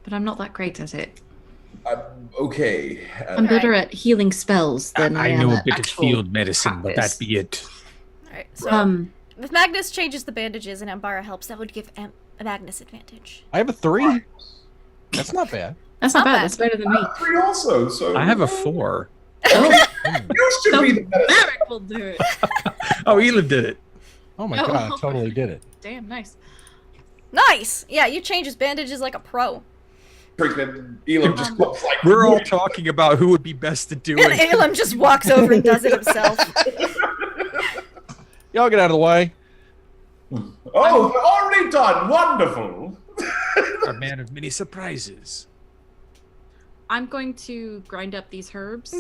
but I'm not that great at it. Okay. I'm better at healing spells than I am know a at bit of actual field medicine, but practice. that be it. Alright, so if Magnus changes the bandages and Ambara helps, that would give Magnus advantage. I have a 3. That's not bad. That's not Not bad. bad. That's better than me. 3 also. So I have a 4. Oh, You should be the medicine. Merrick will do it. Oh, Elin did it. Oh my Oh. god, I totally did it. Damn, nice. Nice! Yeah, you change his bandages like a pro. Freaking Elam just looks like We're all talking about who would be best to do And it. Elam just walks over and does it himself. Y'all get out of the way. Oh, we're already done. Wonderful. A man of many surprises. I'm going to grind up these herbs,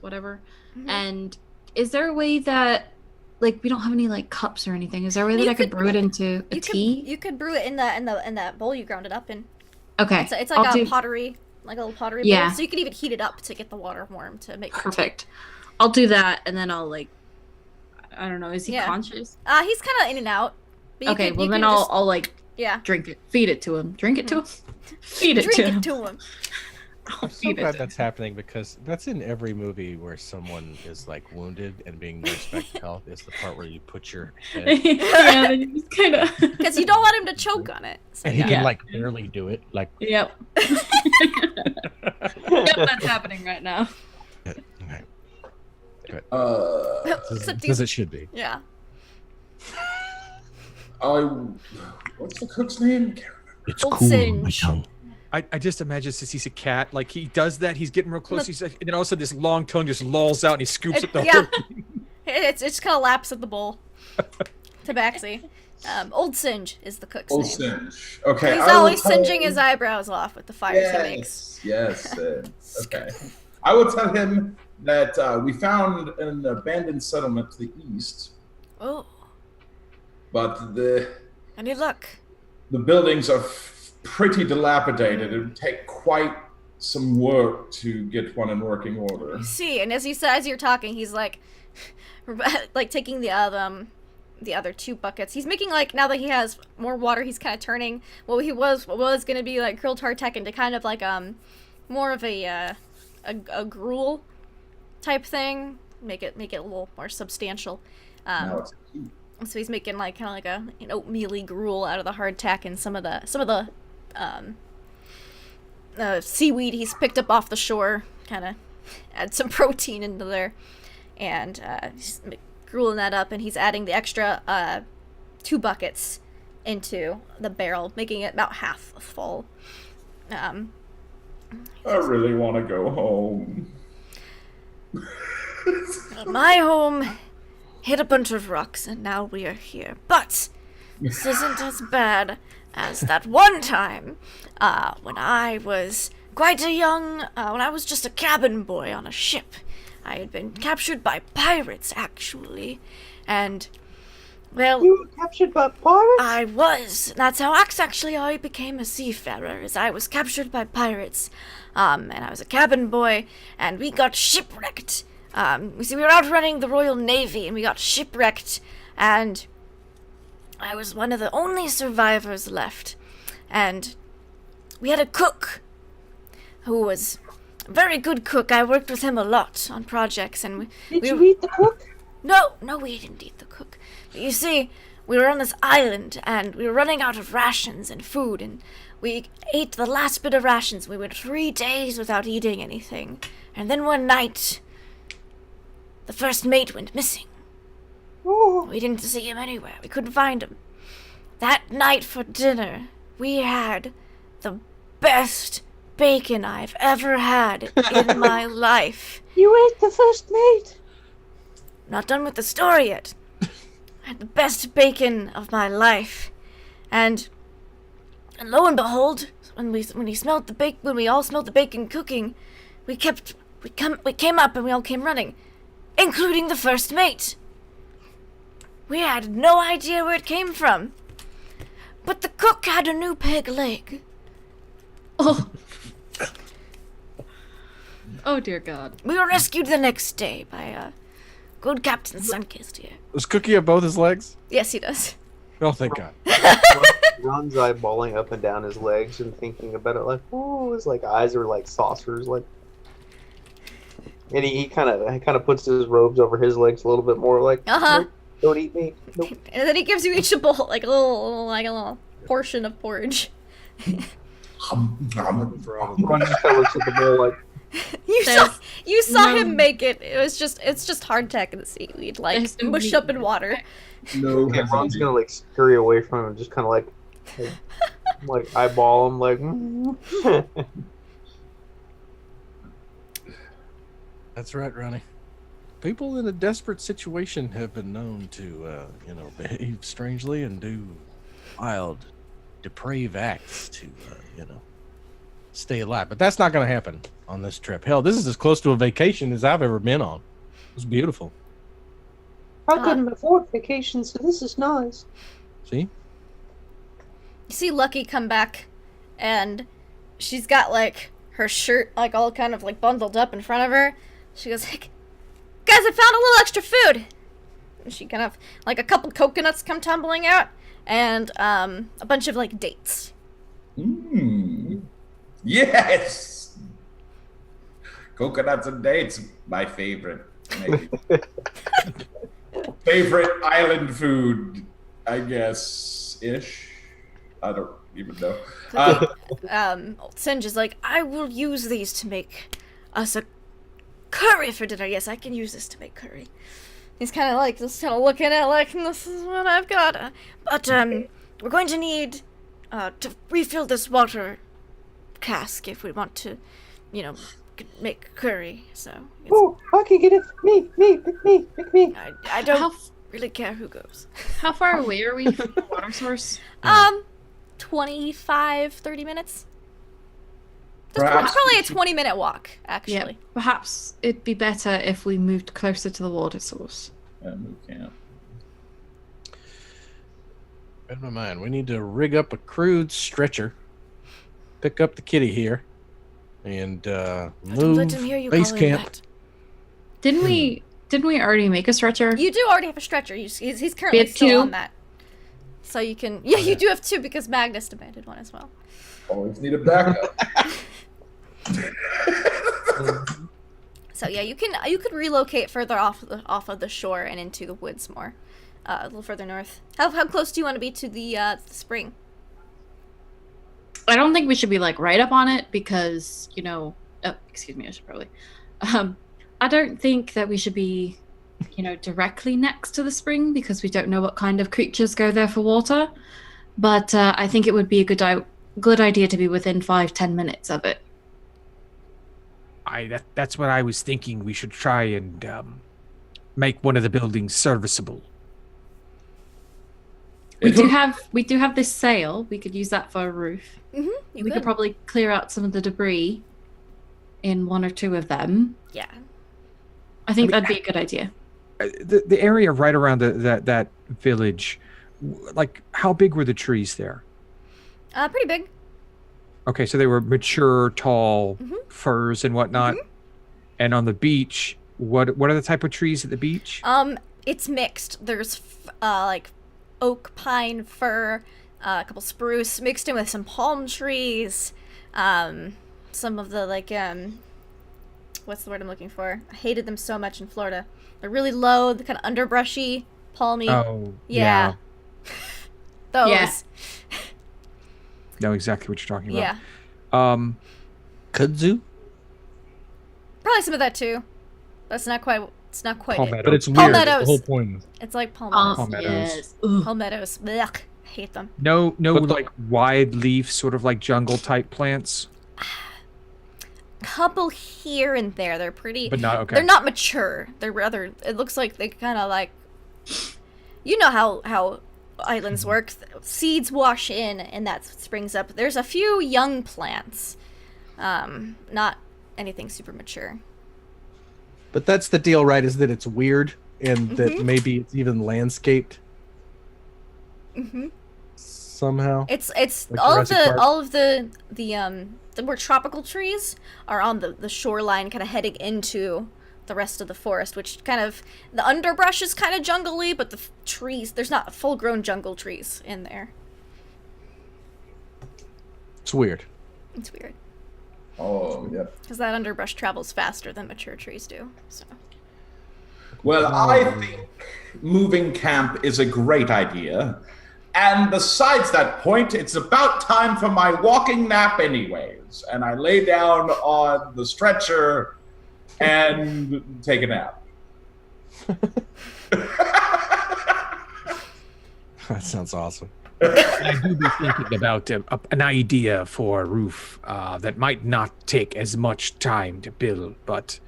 whatever. Mhm. And is there a way that, like, we don't have any like cups or anything? Is there a way that You I could brew it into a tea? You could brew it in that bowl you ground it up in. Okay, It's like I'll a do- pottery, like a little pottery Yeah. bowl. So you could even heat it up to get the water warm to make. Perfect. I'll do that, and then I'll like, I don't know. Is he Yeah. conscious? He's kind of in and out. But you Okay, could- well you then can just- I'll like yeah. drink it, feed it to him, drink it to him, feed it Drink to it him. to him. I'll I'm so feed it glad to that's happening because that's in every movie where someone is like wounded and being nursed back to health is the part where you put your head him. Yeah, then you just kind of. Because you don't want him to choke on it. So, and he yeah. can like barely do it. Like Yep. Yep, that's happening right now. okay, Except as he's- it should be. yeah. What's the cook's name? It's Old cool on my Singe. tongue. I just imagine since he's a cat, like he does that, he's getting real close, he's like, and then all of a sudden this long tongue just lolls out and he scoops up the Yeah. whole It just kind of laps at the bowl. Tabaxi. Old Singe is the cook's Old name. Singe. Okay. He's I will always tell- singeing his eyebrows off with the fires he makes. Yes. Okay. I will tell him that we found an abandoned settlement to the east, Oh, but the any luck? buildings are pretty dilapidated. It would take quite some work to get one in working order. See, and as you're talking, he's like, like taking the other 2 buckets. He's making like, now that he has more water, he's kind of turning what was gonna be like grilled hardtack into kind of like more of a gruel type thing. Make it a little more substantial. Now it's a key. So he's making like kind of like an oatmeal-y gruel out of the hardtack and some of the seaweed he's picked up off the shore kind of add some protein into there, and he's grueling that up, and he's adding the extra 2 buckets into the barrel, making it about half full. I really want to go home. My home hit a bunch of rocks, and now we are here. But this isn't as bad as that one time when I was quite a young, when I was just a cabin boy on a ship. I had been captured by pirates, actually, and, well... You were captured by pirates? I was. That's how actually I became a seafarer, is I was captured by pirates, and I was a cabin boy, and we got shipwrecked. We were outrunning the Royal Navy, and we got shipwrecked, and I was one of the only survivors left. And we had a cook who was a very good cook. I worked with him a lot on projects, and Did you eat the cook? No, we didn't eat the cook. But you see, we were on this island, and we were running out of rations and food, and we ate the last bit of rations. We went 3 days without eating anything, and then one night, the first mate went missing. Oh, We didn't see him anywhere. We couldn't find him. That night for dinner, we had the best bacon I've ever had in my life. you ate the first mate. Not done with the story yet. I had the best bacon of my life. And lo and behold, when we all smelled the bacon cooking, we came up and we all came running, including the first mate. We had no idea where it came from. But the cook had a new peg leg. Oh. Oh dear God. We were rescued the next day by good Captain Sunkist here. Does Cookie have both his legs? Yes, he does. Oh, thank God. Ron's eyeballing up and down his legs and thinking about it like, oh, his like eyes are like saucers, like. And he kind of puts his robes over his legs a little bit more, like, nope, don't eat me. Nope. And then he gives you each a bowl, like a little portion of porridge. Ron just kind of looks at the bowl like, You saw no- him make it. It's just hardtack in the seaweed, like There's no mush meat up in in water. No, okay, Ron's gonna like scurry away from him and just kind of like eyeball him, like. That's right, Ronnie. People in a desperate situation have been known to, behave strangely and do wild, depraved acts to, stay alive. But that's not going to happen on this trip. Hell, this is as close to a vacation as I've ever been on. It was beautiful. I couldn't afford vacation, so this is nice. See? You see Lucky come back, and she's got like her shirt like all kind of like bundled up in front of her. She goes like, "Guys, I found a little extra food." And she kind of like a couple coconuts come tumbling out, and a bunch of like dates. Yes. Coconuts and dates, my favorite. Maybe. Favorite island food, I guess, ish. I don't even know. Singe is like, "I will use these to make us a curry for dinner." Yes, I can use this to make curry. He's kind of like, just kind of looking at it like, this is what I've got. But we're going to need to refill this water cask if we want to, make curry. So Oh, I can get it. Me, pick me. I don't really care who goes. How far away are we from the water source? 25-30 minutes. It's Perhaps- probably a 20-minute walk, actually. Yeah. Perhaps it'd be better if we moved closer to the water source. Camp. In my mind, we need to rig up a crude stretcher, pick up the kitty here, and Don't move let him hear you base calling camp. that. Didn't we already make a stretcher? You do already have a stretcher. He's currently have still two? on that. So you can... Yeah, you do have two because Magnus demanded one as well. Always need a backup. So yeah, you could relocate further off of the shore and into the woods more. A little further north. How close do you want to be to the spring? I don't think we should be like right up on it because, Oh, excuse me, I should probably. I don't think that we should be, directly next to the spring because we don't know what kind of creatures go there for water. But I think it would be a good idea to be within 5-10 minutes of it. That's what I was thinking. We should try and make one of the buildings serviceable. We do have this sail. We could use that for a roof. Mm-hmm, We could probably clear out some of the debris in one or two of them. Yeah. I think that'd be a good idea. The area right around that village, like how big were the trees there? Pretty big. Okay, so they were mature, tall firs and whatnot. And on the beach, what are the type of trees at the beach? It's mixed. There's like oak, pine, fir, a couple spruce mixed in with some palm trees. Some of the what's the word I'm looking for? I hated them so much in Florida. They're really low, the kind of underbrushy, palmy. Oh, yeah. Those. Yeah. Know exactly what you're talking about. Yeah. Kudzu? Probably some of that too. But it's not quite Palmetto. it. But it's weird. Palmettos. That's the whole point. It's like palmettos. Palmettos. Yes. Ugh. Palmettos. Blech. I hate them. No, But like wide leaf, sort of like jungle type plants. Couple here and there. They're pretty. But not okay. They're not mature. They're rather. It looks like they kind of like. You know how islands work. Seeds wash in, and that springs up. There's a few young plants. Not anything super mature. But that's the deal, right? Is that it's weird and that maybe it's even landscaped somehow. It's Like all Jurassic Park? of the more tropical trees are on the shoreline, kind of heading into the rest of the forest, which kind of the underbrush is kind of jungly, but the trees, there's not full-grown jungle trees in there. It's weird. It's weird Oh, yeah. because that underbrush travels faster than mature trees do. So Well, I think moving camp is a great idea. And besides that point, it's about time for my walking nap anyways. And I lay down on the stretcher and take a nap. That sounds awesome. I do be thinking about an idea for a roof that might not take as much time to build, but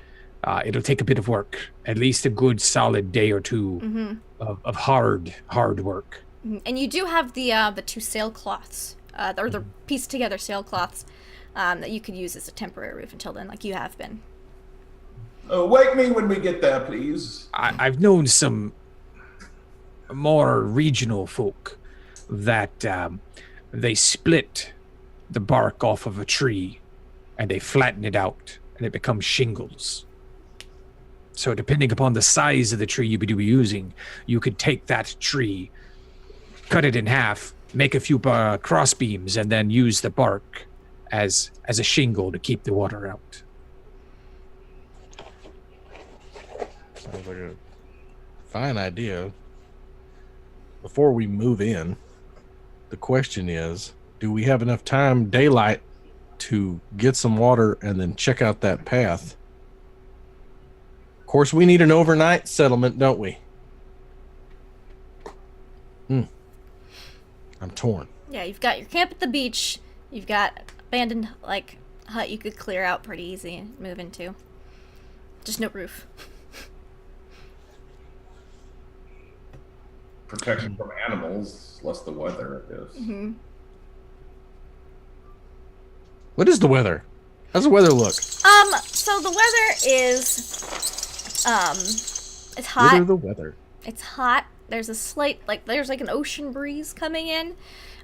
it'll take a bit of work. At least a good solid day or two of hard work. and you do have the two sailcloths, or the pieced together sailcloths that you could use as a temporary roof until then, like you have been. Wake me when we get there, please. I've known some more regional folk that they split the bark off of a tree and they flatten it out and it becomes shingles. So depending upon the size of the tree you would be using, you could take that tree, cut it in half, make a few cross beams, and then use the bark as a shingle to keep the water out. Sounds like a fine idea. Before we move in, the question is, do we have enough time, daylight, to get some water and then check out that path? Of course, we need an overnight settlement, don't we? I'm torn. Yeah, you've got your camp at the beach. You've got abandoned hut you could clear out pretty easy and move into. Just no roof. Protection from animals, less the weather, I guess. Mm-hmm. What is the weather? How's the weather look? So the weather is, it's hot. What are the weather? It's hot. There's a slight, there's an ocean breeze coming in.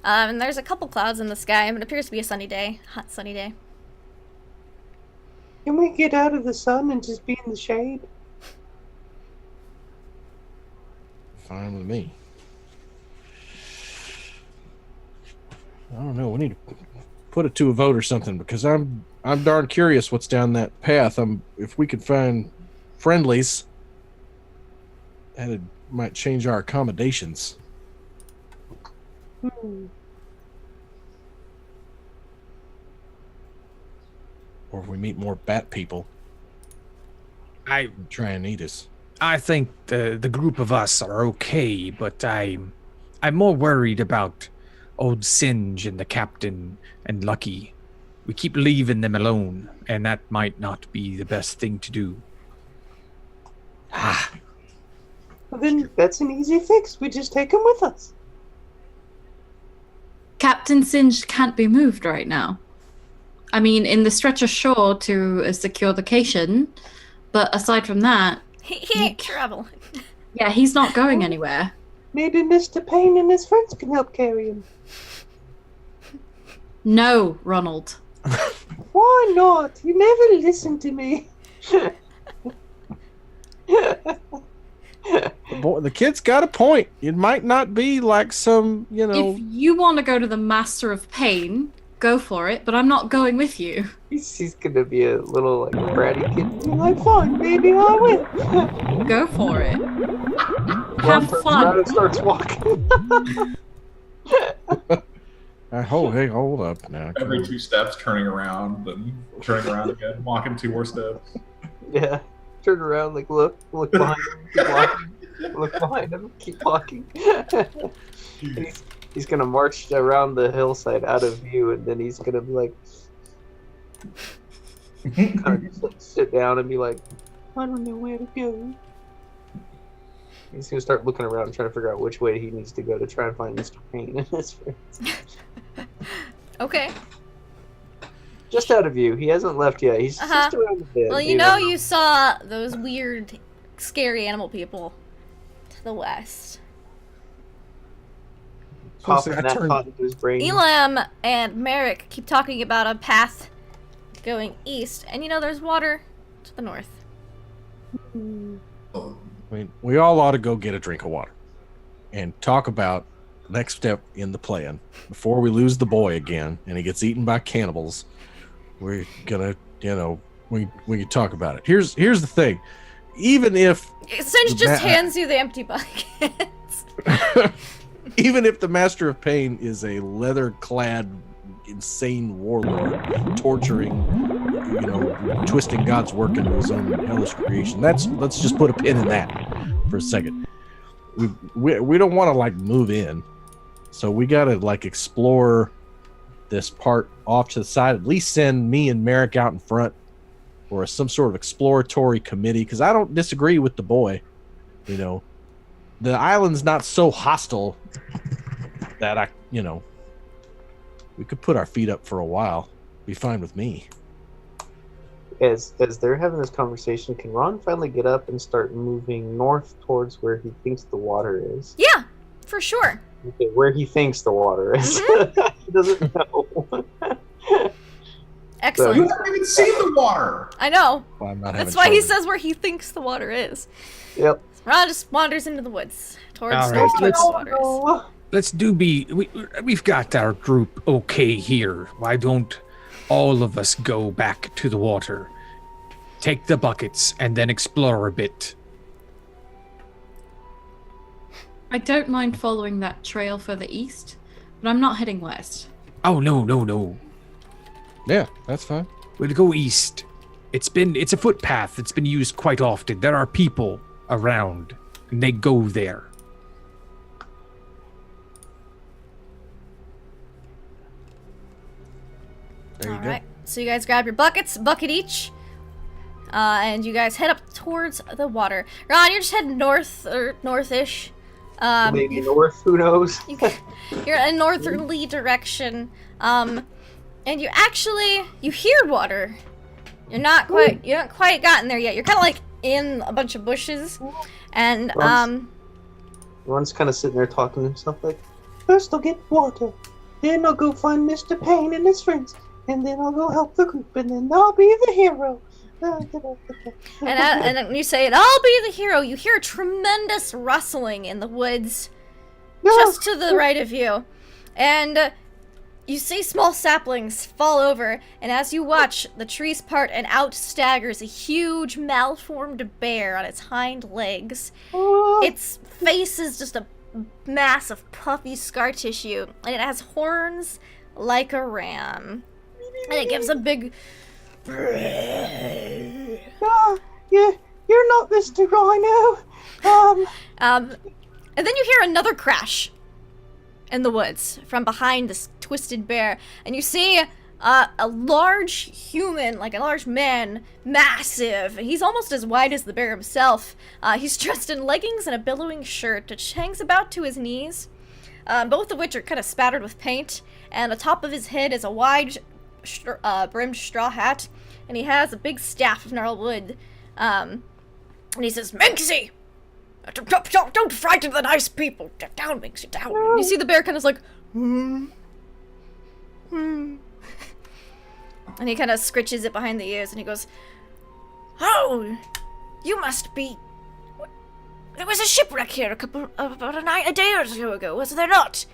And there's a couple clouds in the sky, but it appears to be a sunny day. Hot, sunny day. Can we get out of the sun and just be in the shade? Fine with me. I don't know. We need to put it to a vote or something because I'm darn curious what's down that path. If we could find friendlies, that might change our accommodations. or if we meet more bat people, I try and eat us. I think the group of us are okay, but I'm more worried about old Singe and the captain and Lucky. We keep leaving them alone, and that might not be the best thing to do. Well, then that's an easy fix. We just take him with us. Captain Singe can't be moved right now. I mean, in the stretch ashore to a secure location, but aside from that, He ain't traveling. yeah, he's not going anywhere. Maybe Mr. Payne and his friends can help carry him. No, Ronald. Why not? You never listen to me. The kid's got a point. It might not be like some, If you want to go to the Master of Pain, go for it, but I'm not going with you. He's gonna be a little like bratty kid. You're like, fine, maybe I will. Go for it. Ron Have turns around fun. and starts walking. hold up now. Every 2 steps, turning around, then turning around again, walking 2 more steps. Yeah. Turn around, like look behind him, keep walking. Look behind him, keep walking. He's gonna march around the hillside out of view, and then he's gonna be like, kind of just like sit down and be like, I don't know where to go. he's gonna start looking around, trying to figure out which way he needs to go to try and find Mr. Payne and his friends. Okay. Just out of view. He hasn't left yet. He's just around the bend. Well, you know you saw those weird, scary animal people to the west. Popping I that turned- thought into his brain. Elam and Merrick keep talking about a path going east, and there's water to the north. I mean, we all ought to go get a drink of water and talk about next step in the plan before we lose the boy again and he gets eaten by cannibals. We're gonna, we can talk about it. Here's the thing. Even if Singe just hands you the empty buckets. even if the Master of Pain is a leather-clad, insane warlord torturing, twisting God's work into his own hellish creation, let's just put a pin in that for a second. We don't want to like move in, so we gotta like explore this part off to the side. At least send me and Merrick out in front, or some sort of exploratory committee. Because I don't disagree with the boy. The island's not so hostile that we could put our feet up for a while. Be fine with me. As they're having this conversation, can Ron finally get up and start moving north towards where he thinks the water is? Yeah, for sure. Okay, where he thinks the water is. He doesn't know. Excellent. You haven't even seen the water! I know. Well, I'm not That's having why he trouble. says where he thinks the water is. Yep. Ron just wanders into the woods towards All right, north towards let's- the water is. We've got our group okay here. Why don't all of us go back to the water, take the buckets, and then explore a bit? I don't mind following that trail further east, but I'm not heading west. Oh, no. Yeah, that's fine. We'll go east. It's a footpath. It's been used quite often. There are people around, and they go there. There you All go. right. So you guys grab your buckets, a bucket each, and you guys head up towards the water. Ron, you're just heading north or north-ish. Maybe north, who knows? You're in a northerly direction, and you hear water. You haven't quite gotten there yet. You're kind of like in a bunch of bushes, and Ron's kind of sitting there talking to himself like, First I'll get water, then I'll go find Mr. Payne and his friends, and then I'll go help the group, and then I'll be the hero. and when you say, "I'll be the hero," you hear a tremendous rustling in the woods, just to the right of you, and you see small saplings fall over. And as you watch, the trees part, and out staggers a huge, malformed bear on its hind legs. Its face is just a mass of puffy scar tissue, and it has horns like a ram. And it gives a big Yeah, you're not Mr. Rhino. And then you hear another crash in the woods from behind this twisted bear, and you see a large human, like a large man, massive, and he's almost as wide as the bear himself. He's dressed in leggings and a billowing shirt which hangs about to his knees, both of which are kind of spattered with paint, and atop of his head is a wide brimmed straw hat, and he has a big staff of gnarled wood, and he says, Minxie! Don't frighten the nice people! Down, Minxie, down! And you see the bear kind of like, And he kind of scritches it behind the ears, and he goes, Oh, you must be... There was a shipwreck here about a day or two ago, was there not?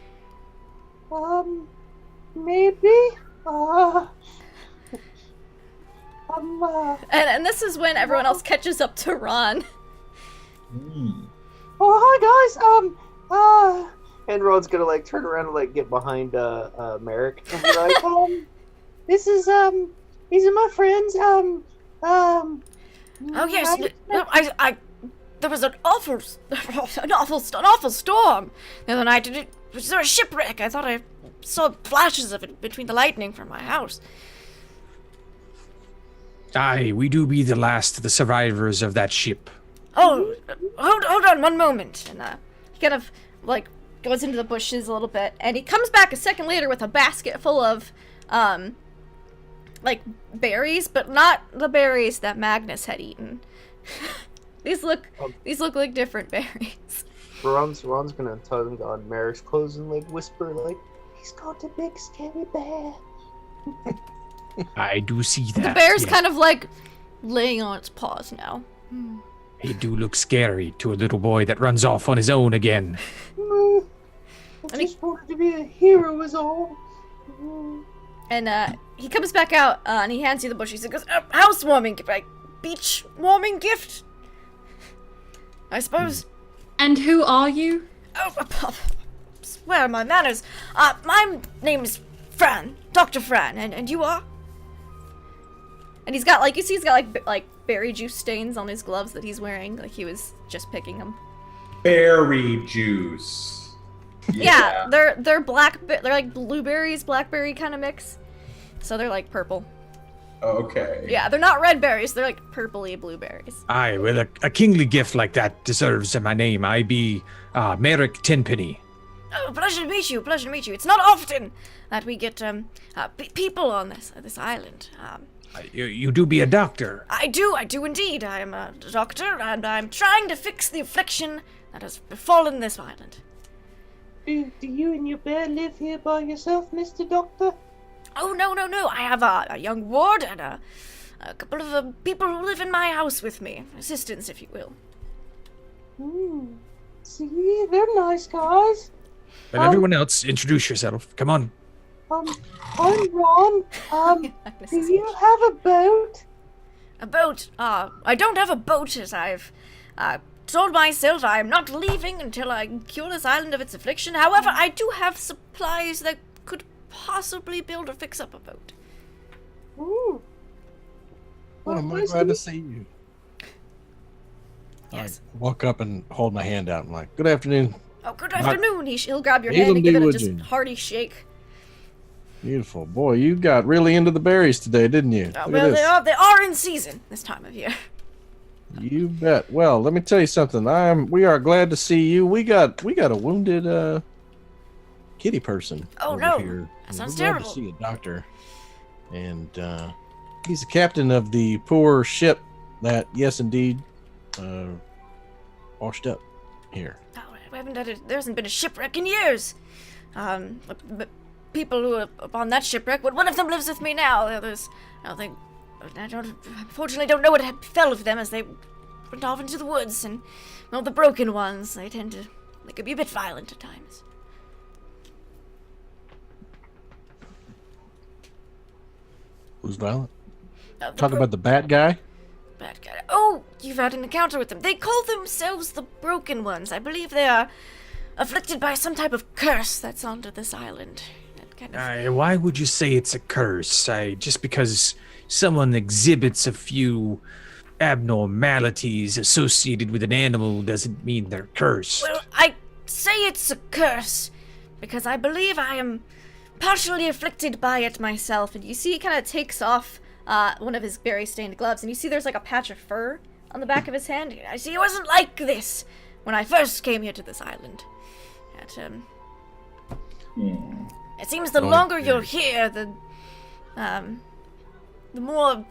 Maybe? And this is when everyone else catches up to Ron. Oh, hi, guys. And Ron's gonna like turn around and like get behind Merrick and be like, these are my friends. Oh yes, I there was an awful storm the other night. Was there a shipwreck? I thought I saw flashes of it between the lightning from my house. Aye, we do be the last of the survivors of that ship. Oh, hold on one moment. And he kind of like goes into the bushes a little bit, and he comes back a second later with a basket full of like berries, but not the berries that Magnus had eaten. These look like different berries. Ron's gonna tug on Merrick's clothes and like whisper like, He's got a big scary bear. I do see that. The bear's yes. kind of like laying on its paws now. He do look scary to a little boy that runs off on his own again. I just wanted to be a hero is all. And he comes back out and he hands you the bushes. He goes, housewarming gift, like beach warming gift, I suppose. And who are you? Oh, swear my manners. My name is Fran, Dr. Fran, and you are? And he's got like, you see he's got like berry juice stains on his gloves that he's wearing, like he was just picking them. Berry juice. Yeah, they're black, they're like blueberries, blackberry kind of mix. So they're like purple. Okay. Yeah, they're not red berries, they're like purpley blueberries. Aye, well, a kingly gift like that deserves my name. I be Merrick Tenpenny. Oh, pleasure to meet you, pleasure to meet you. It's not often that we get people on this island. You do be a doctor. I do indeed. I am a doctor, and I'm trying to fix the affliction that has befallen this island. Do you and your bear live here by yourself, Mr. Doctor? Oh, no. I have a young ward and a couple of people who live in my house with me. Assistants, if you will. See, they're nice guys. And everyone else, introduce yourself. Come on. I'm Ron. Do you have a boat? A boat? I don't have a boat, as I've told myself I am not leaving until I cure this island of its affliction. However, I do have supplies that could possibly build or fix up a boat. Ooh. Well, I'm nice glad to meet see you. Yes. I walk up and hold my hand out. I'm like, good afternoon. Oh, good afternoon. He'll grab your Even hand and give it a would just you? hearty shake. Beautiful. Boy, you got really into the berries today, didn't you? Look Well, at this. they are in season this time of year. You bet. Well, let me tell you something. We are glad to see you. We got a wounded kitty person Oh, over no. here. That sounds We're glad terrible. to see a doctor. And he's the captain of the poor ship that, yes, indeed, washed up here. Oh, there hasn't been a shipwreck in years. But people who are upon that shipwreck, one of them lives with me now. The others, unfortunately don't know what had befell of them as they went off into the woods. And, well, the broken ones, they can be a bit violent at times. Who's violent? The About the bat guy? bad guy. Oh, you've had an encounter with them. They call themselves the Broken Ones. I believe they are afflicted by some type of curse that's onto this island. That kind of... Why would you say it's a curse? Just because someone exhibits a few abnormalities associated with an animal doesn't mean they're cursed. Well, I say it's a curse because I believe I am partially afflicted by it myself. And you see he kind of takes off one of his berry-stained gloves, and you see there's like a patch of fur on the back of his hand. I see it wasn't like this when I first came here to this island. It seems the longer you're here, the more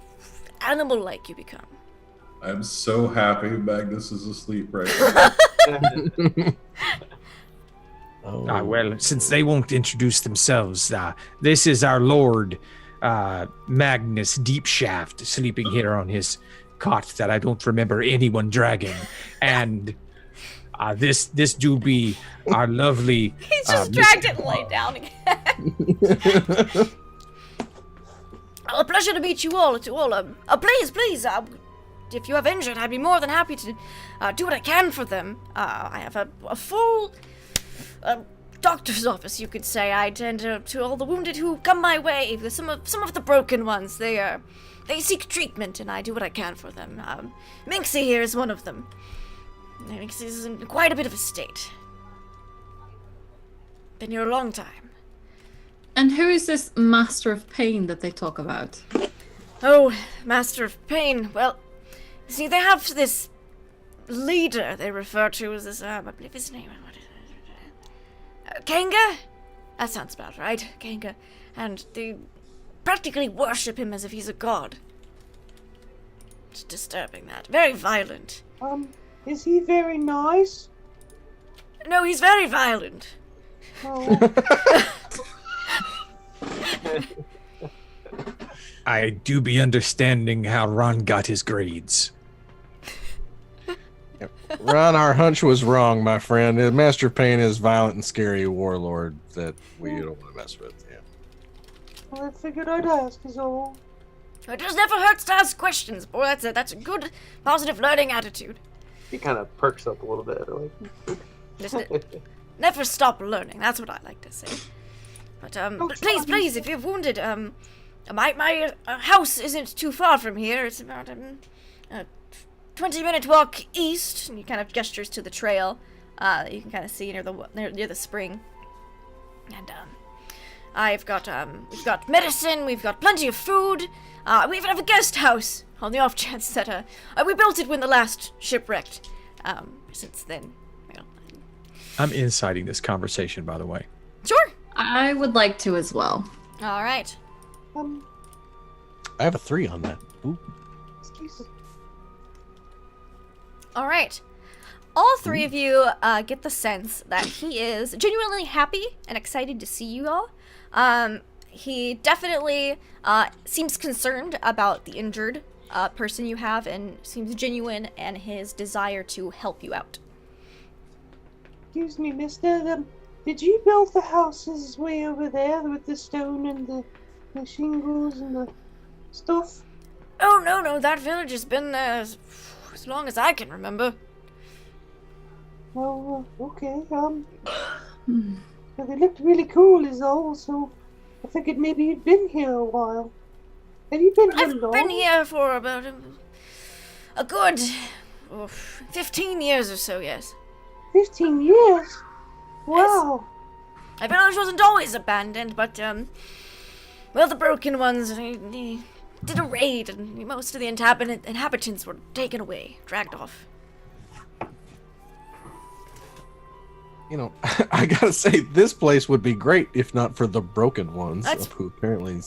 animal-like you become. I'm so happy Magnus is asleep right now. Well, since they won't introduce themselves, this is our Lord Magnus Deepshaft sleeping here on his cot that I don't remember anyone dragging. And this do be our lovely... He's just dragged it and laid down again. A pleasure to meet you all. Please, if you have injured, I'd be more than happy to do what I can for them. I have a full doctor's office, you could say. I tend to all the wounded who come my way. Some of the broken ones. They seek treatment, and I do what I can for them. Minxie here is one of them. Minxie's in quite a bit of a state. Been here a long time. And who is this Master of Pain that they talk about? Oh, Master of Pain. Well, see, they have this leader they refer to as this, I believe his name, what is it? Kanga? That sounds about right, Kanga. And they practically worship him as if he's a god. It's disturbing, that. Very violent. Is he very nice? No, he's very violent. Oh. I do be understanding how Ron got his grades. Ron, our hunch was wrong, my friend. Master Pain is violent and scary warlord that we don't want to mess with. Yeah. Well, I figured I'd ask is all. It just never hurts to ask questions, boy. That's a good, positive learning attitude. He kind of perks up a little bit. Like... Just never stop learning. That's what I like to say. But but please, if you're wounded, my house isn't too far from here. It's about a 20-minute walk east. And he kind of gestures to the trail that you can kind of see near the spring. And we've got medicine. We've got plenty of food. We even have a guest house on the off chance that we built it when the last shipwrecked. Since then, I'm inciting this conversation, by the way. Sure. I would like to as well. All right. I have a 3 on that. Ooh. Excuses. All right. All three of you get the sense that he is genuinely happy and excited to see you all. He definitely seems concerned about the injured person you have and seems genuine in his desire to help you out. Excuse me, mister. Did you build the houses way over there with the stone and the shingles and the stuff? Oh, no. That village has been there as long as I can remember. Oh, okay. Well, they looked really cool is all, so I figured maybe you'd been here a while. Have you been here long? I've been here for about a good 15 years or so, yes. 15 years? Wow. My village wasn't always abandoned, but, well, the broken ones, they did a raid, and most of the inhabitants were taken away, dragged off. You know, I gotta say, this place would be great if not for the broken ones, who apparently...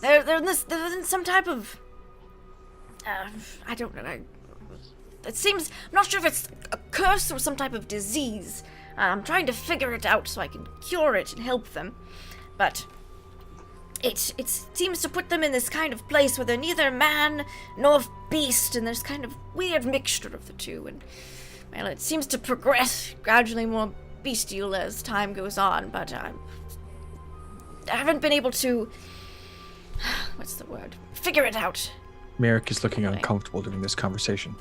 They're in some type of... I don't know. It seems... I'm not sure if it's a curse or some type of disease. I'm trying to figure it out so I can cure it and help them. But it seems to put them in this kind of place where they're neither man nor beast, and there's kind of weird mixture of the two. And, well, it seems to progress gradually more bestial as time goes on, but I haven't been able to... What's the word? Figure it out. Merrick is looking uncomfortable during this conversation.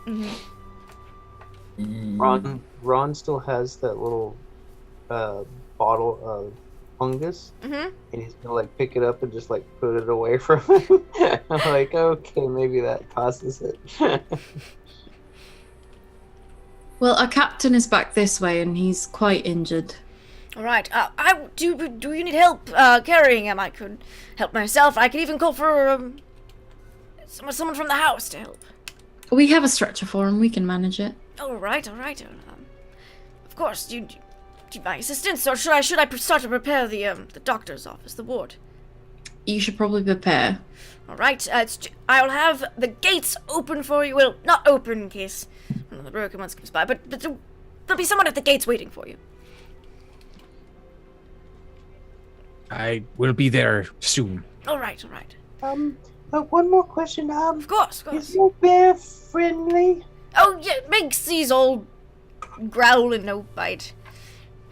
Mm-hmm. Ron still has that little bottle of fungus, Mm-hmm. and he's gonna like pick it up and just like put it away from him. I'm like, okay, maybe that causes it. Well, our captain is back this way, and he's quite injured. All right. Do you need help carrying him? I could help myself. I could even call for someone from the house to help. We have a stretcher for him. We can manage it. All right. Of course. Do you need my assistance, or should I start to prepare the doctor's office, the ward? You should probably prepare. All right. I'll have the gates open for you. Well, not open in case one of the broken ones comes by, but there'll be someone at the gates waiting for you. I will be there soon. All right. One more question. Of course. Is your bear friendly? Oh yeah, Minxie's all growl and no bite.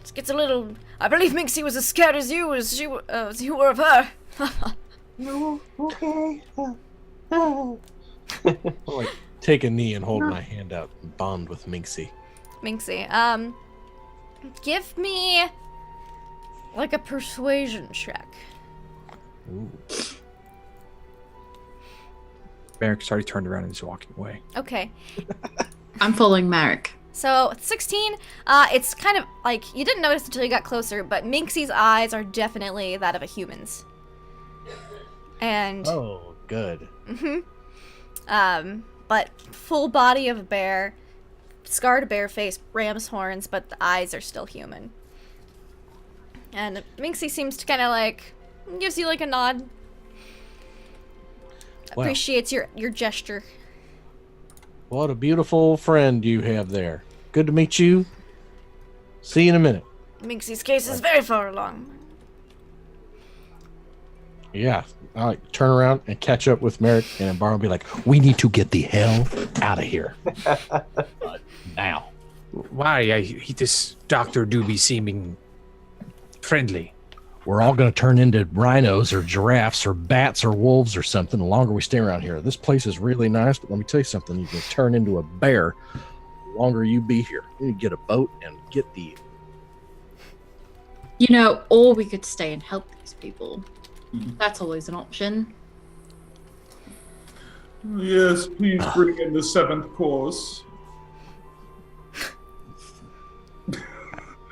Just gets a little. I believe Minxie was as scared as you were of her. No. Okay. I'll, like, take a knee and hold my hand out and bond with Minxie. Minxie, give me like a persuasion check. Ooh. Merrick's already turned around and is walking away. Okay. I'm following Marek. So 16. It's kind of like you didn't notice until you got closer, but Minxie's eyes are definitely that of a human's. And Oh, good. but full body of a bear, scarred bear face, ram's horns, but the eyes are still human. And Minxie seems to kind of like gives you like a nod. Wow. Appreciates your gesture. What a beautiful friend you have there. Good to meet you. See you in a minute. Minxie's case is very far along. Yeah. I like turn around and catch up with Merrick, and Barrow will be like, we need to get the hell out of here. Now. Why? This doctor do be seeming friendly. We're all going to turn into rhinos or giraffes or bats or wolves or something the longer we stay around here. This place is really nice, but let me tell you something. You can turn into a bear the longer you be here. You need to get a boat and get the... You know, or we could stay and help these people. That's always an option. Yes, please bring in the 7th course.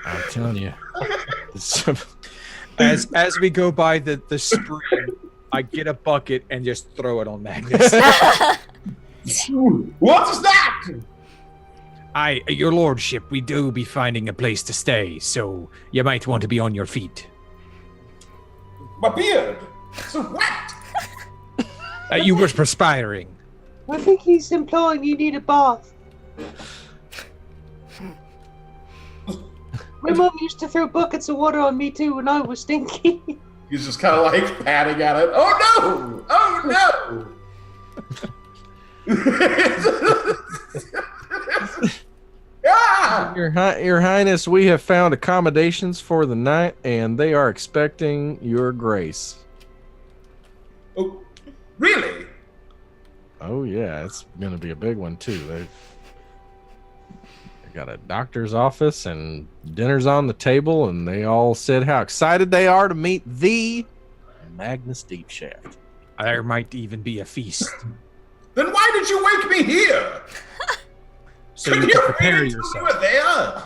I'm telling you. As we go by the spring, I get a bucket and just throw it on Magnus. What is that? Your lordship, we do be finding a place to stay, so you might want to be on your feet. My beard. So wet. You were perspiring. I think he's implying you need a bath. My mom used to throw buckets of water on me too when I was stinky. He's just kind of like patting at it. Oh no! Oh no! Ah! Your Highness, we have found accommodations for the night, and they are expecting your grace. Oh, really? Oh, yeah, it's going to be a big one, too. They've got a doctor's office, and dinner's on the table, and they all said how excited they are to meet the Magnus Deepshaft. There might even be a feast. Then why did you wake me here? So you can prepare yourself. You were there.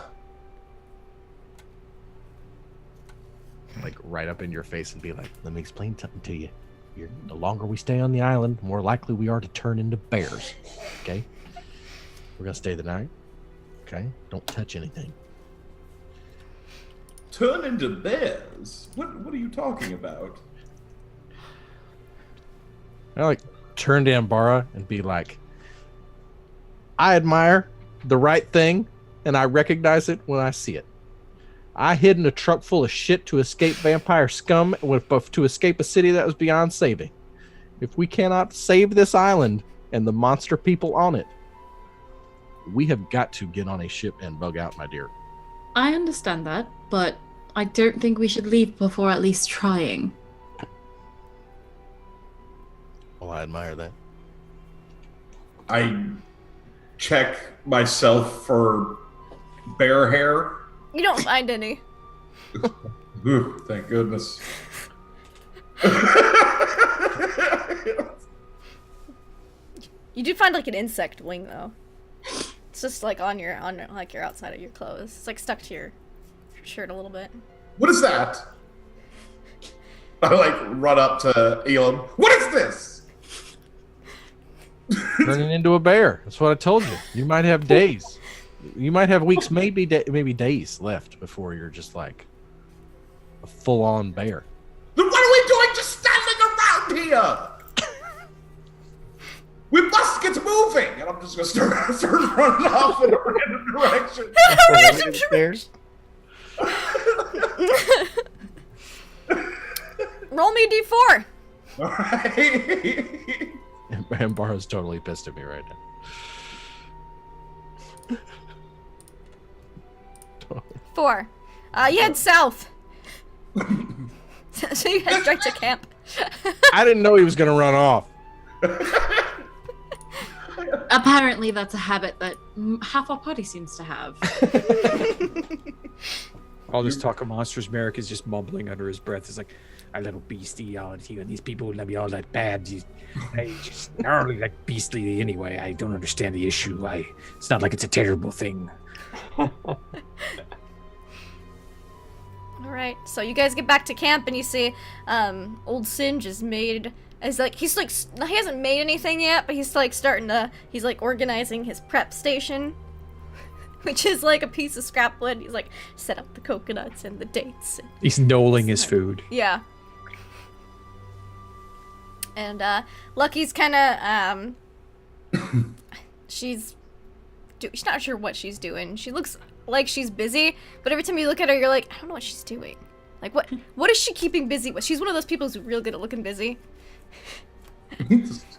Like, right up in your face and be like, let me explain something to you. The longer we stay on the island, the more likely we are to turn into bears. Okay? We're going to stay the night. Okay? Don't touch anything. Turn into bears? What are you talking about? I like turn to Ambara and be like, I admire the right thing, and I recognize it when I see it. I hid in a truck full of shit to escape vampire scum, to escape a city that was beyond saving. If we cannot save this island and the monster people on it, we have got to get on a ship and bug out, my dear. I understand that, but I don't think we should leave before at least trying. Well, I admire that. I check myself for bear hair. You don't find any. Ooh, thank goodness. You do find like an insect wing though. It's just like on your outside of your clothes. It's like stuck to your shirt a little bit. What is that? I like run up to Elam. What is this? Turning into a bear. That's what I told you. You might have days. You might have weeks, maybe days left before you're just like a full-on bear. Then what are we doing just standing around here? We must get moving! And I'm just gonna start running off in a random direction. Bears? Roll me a d4. Alright. And Barro's totally pissed at me right now. 4. You head south. So you head straight to camp. I didn't know he was going to run off. Apparently, that's a habit that half our party seems to have. All this talk of monsters, Merrick is just mumbling under his breath. It's like, a little beastie, all you and these people wouldn't be all that bad. They just gnarly, like beastly anyway. I don't understand the issue. It's not like it's a terrible thing. Alright, so you guys get back to camp and you see old Singe is made he hasn't made anything yet, but he's like organizing his prep station, which is like a piece of scrap wood. He's like set up the coconuts and the dates. He's knolling his food. Yeah. And Lucky's kind of she's not sure what she's doing. She looks like she's busy, but every time you look at her, you're like, I don't know what she's doing. Like, what is she keeping busy with? She's one of those people who's real good at looking busy.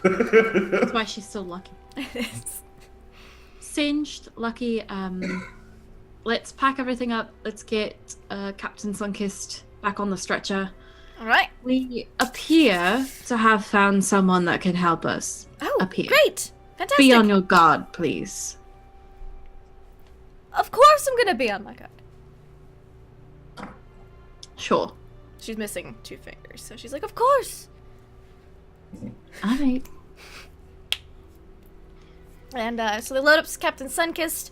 That's why she's so lucky. Singed, Lucky, let's pack everything up. Let's get Captain Sunkist back on the stretcher. Alright. We appear to have found someone that can help us. Oh, appear. Great! Fantastic! Be on your guard, please. Of course I'm gonna be on my guard. Sure. She's missing 2 fingers, so she's like, of course! Alright. And so they load up Captain Sunkist.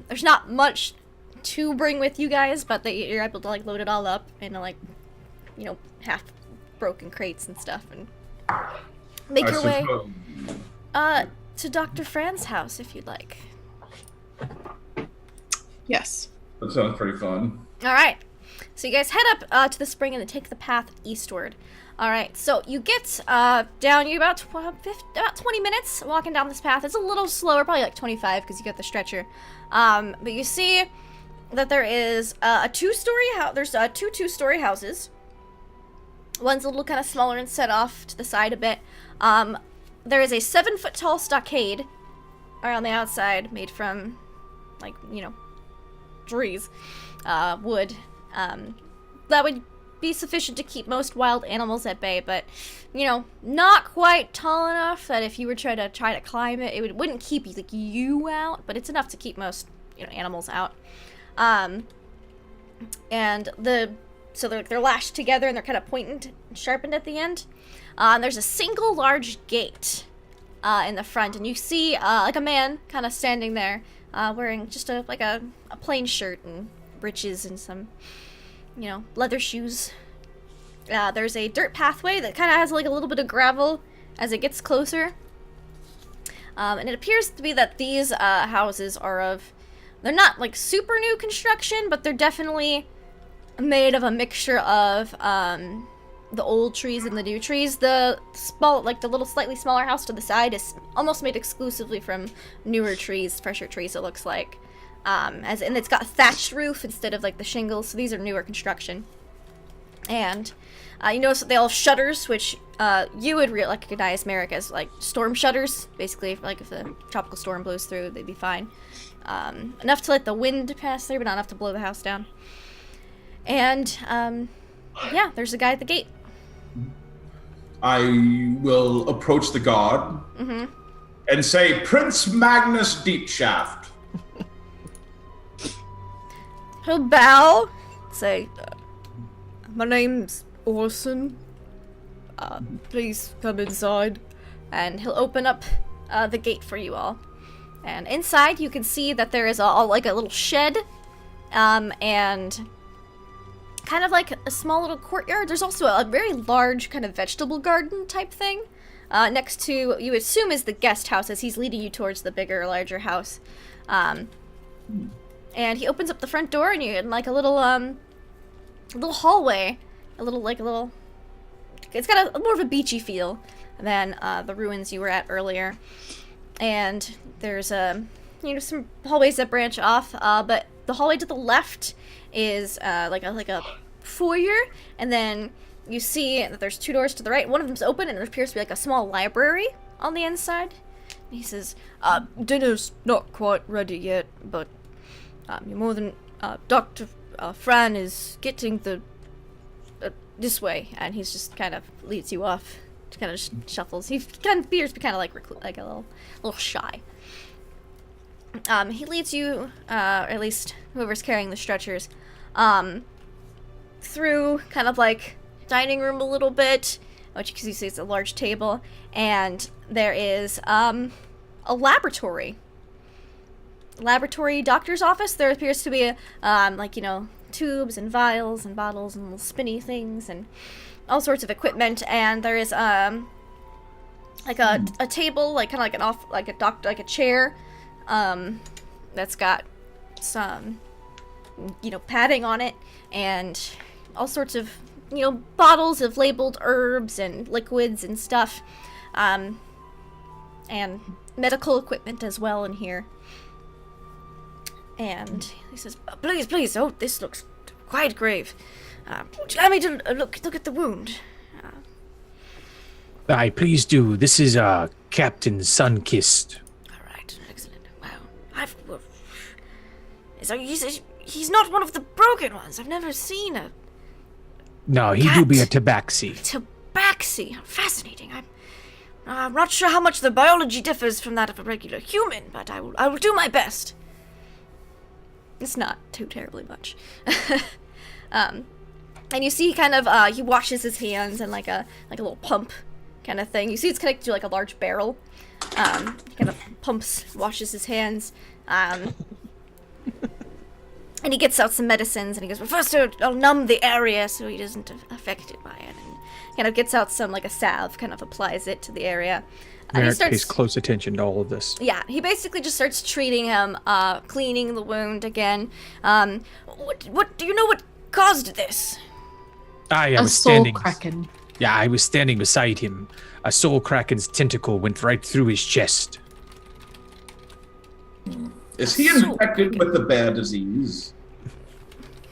There's not much to bring with you guys, but you're able to like load it all up into like, half broken crates and stuff, and make your way to Dr. Fran's house if you'd like. Yes. That sounds pretty fun. All right. So you guys head up to the spring and then take the path eastward. All right. So you get down. You about 20 minutes walking down this path. It's a little slower, probably like 25 because you got the stretcher. But you see that there is a 2-story house. There's 2 2-story houses. One's a little kind of smaller and set off to the side a bit. There is a 7-foot tall stockade around the outside made from, like, trees, wood. That would be sufficient to keep most wild animals at bay, but, not quite tall enough that if you were try to climb it, it wouldn't keep you out, but it's enough to keep most, animals out. And so they're lashed together and they're kind of pointed and sharpened at the end. And there's a single large gate in the front, and you see like a man kind of standing there wearing just a plain shirt and breeches and some leather shoes. There's a dirt pathway that kind of has like a little bit of gravel as it gets closer, and it appears to be that these houses they're not like super new construction, but they're definitely made of a mixture of the old trees and the new trees. The little slightly smaller house to the side is almost made exclusively from newer trees, fresher trees, it looks like. And it's got a thatched roof instead of like the shingles, so these are newer construction. And you notice that they all have shutters, which you would recognize, Merrick, as like storm shutters. Basically, like if the tropical storm blows through, they'd be fine. Enough to let the wind pass through, but not enough to blow the house down. And yeah, there's a guy at the gate. I will approach the guard and say, Prince Magnus Deepshaft. He'll bow, say, My name's Orson. Please come inside. And he'll open up the gate for you all. And inside you can see that there is like a little shed, and kind of like a small little courtyard. There's also a very large kind of vegetable garden type thing next to, you assume, is the guest house as he's leading you towards the bigger, larger house. And he opens up the front door and you're in like a little hallway, it's got a more of a beachy feel than the ruins you were at earlier. And there's some hallways that branch off, but the hallway to the left is like a foyer, and then you see that there's 2 doors to the right. One of them's open, and there appears to be like a small library on the inside. And he says, "Dinner's not quite ready yet, but you're more than Dr. Fran is getting the this way," and he's just kind of leads you off. Kind of shuffles. He kind of appears to be kind of like a little shy. He leads you, or at least whoever's carrying the stretchers, through kind of like dining room a little bit, which you see is a large table, and there is a laboratory doctor's office. There appears to be tubes and vials and bottles and little spinny things and all sorts of equipment, and there is like a table, like kind of like a chair, that's got some padding on it, and all sorts of bottles of labeled herbs and liquids and stuff, and medical equipment as well in here. And he says, "Please, oh, this looks quite grave. Would you like me to look at the wound?" Aye, please do. This is Captain Sunkist. All right, excellent. Wow, he's not one of the broken ones. I've never seen a. No, he do be a tabaxi. Tabaxi, fascinating. I'm not sure how much the biology differs from that of a regular human, but I will do my best. It's not too terribly much. And you see kind of, he washes his hands in like a little pump kind of thing. You see it's connected to like a large barrel. Kind of washes his hands. And he gets out some medicines and he goes, "Well, first I'll numb the area so he isn't affected by it." And kind of gets out some, like a salve, kind of applies it to the area. And Merrick pays close attention to all of this. Yeah, he basically just starts treating him, cleaning the wound again. What do you know what caused this? I was soul standing. kraken. Yeah, I was standing beside him. A soul kraken's tentacle went right through his chest. Is he infected with the bear disease?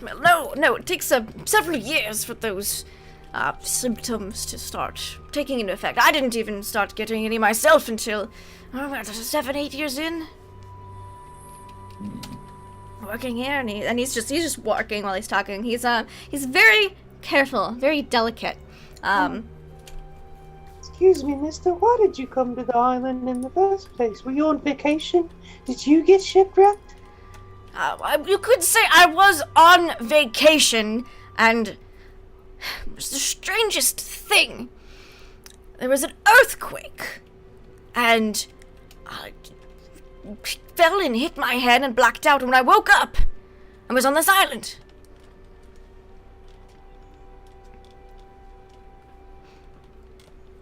Well, no, it takes several years for those symptoms to start taking into effect. I didn't even start getting any myself until 7-8 years in. Working here, and he's just working while he's talking. He's very careful, very delicate. Excuse me, mister, why did you come to the island in the first place? Were you on vacation? Did you get shipwrecked? You could say I was on vacation, and it was the strangest thing. There was an earthquake, and I fell and hit my head and blacked out. And when I woke up, I was on this island.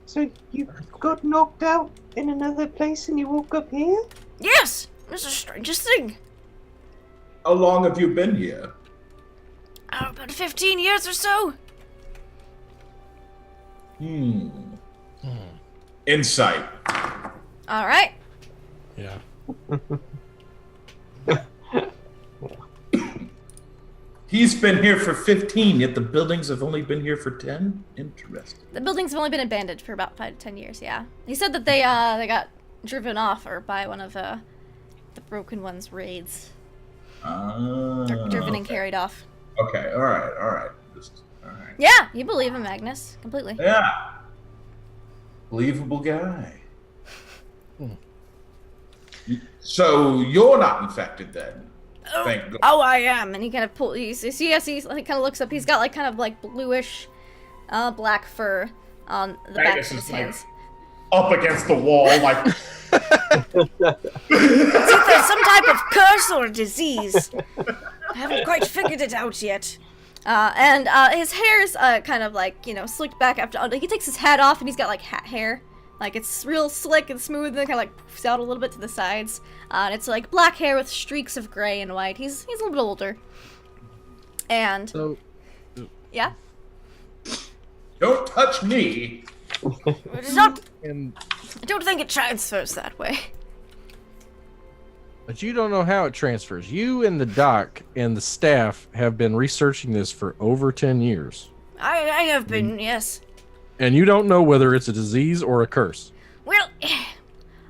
So you got knocked out in another place and you woke up here? Yes, it was the strangest thing. How long have you been here? About 15 years or so. Insight. All right. Yeah. He's been here for 15, yet the buildings have only been here for 10? Interesting. The buildings have only been abandoned for about 5 to 10 years, yeah. He said that they got driven off or by one of the Broken One's raids. They're driven and carried off. Okay, all right. All right. Yeah, you believe him, Magnus. Completely. Yeah. Believable guy. So you're not infected then? Thank God. Oh, I am. And he kind of pulls. He kind of looks up. He's got like kind of like bluish, black fur on the back of his hands. Up against the wall, like. It's either some type of curse or disease. I haven't quite figured it out yet. And his hair's kind of like, slicked back after. He takes his hat off and he's got like hat hair. Like it's real slick and smooth and kind of like poofs out a little bit to the sides. And it's like black hair with streaks of gray and white. He's a little bit older. And. So. Yeah? Don't touch me. It's not. And, I don't think it transfers that way. but you don't know how it transfers. You and the doc and the staff have been researching this for over 10 years. I have been, yes. And you don't know whether it's a disease or a curse. Well,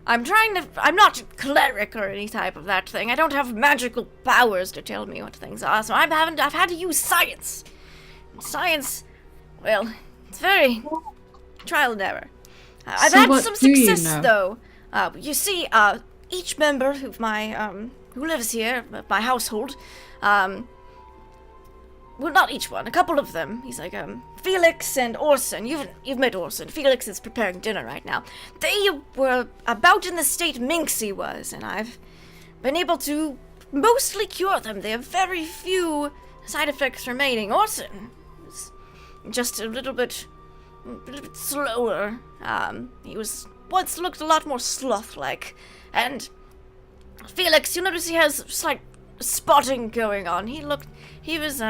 I'm not a cleric or any type of that thing. I don't have magical powers to tell me what things are, so I've had to use science. Science, well, it's very trial and error. I've had some success, though. You see, each member of my, who lives here, my household, well, not each one, a couple of them. He's like, Felix and Orson. You've met Orson. Felix is preparing dinner right now. They were about in the state Minxie was, and I've been able to mostly cure them. They have very few side effects remaining. Orson is just a little bit slower. He was once looked a lot more sloth-like. And Felix, you notice he has slight spotting going on. He was,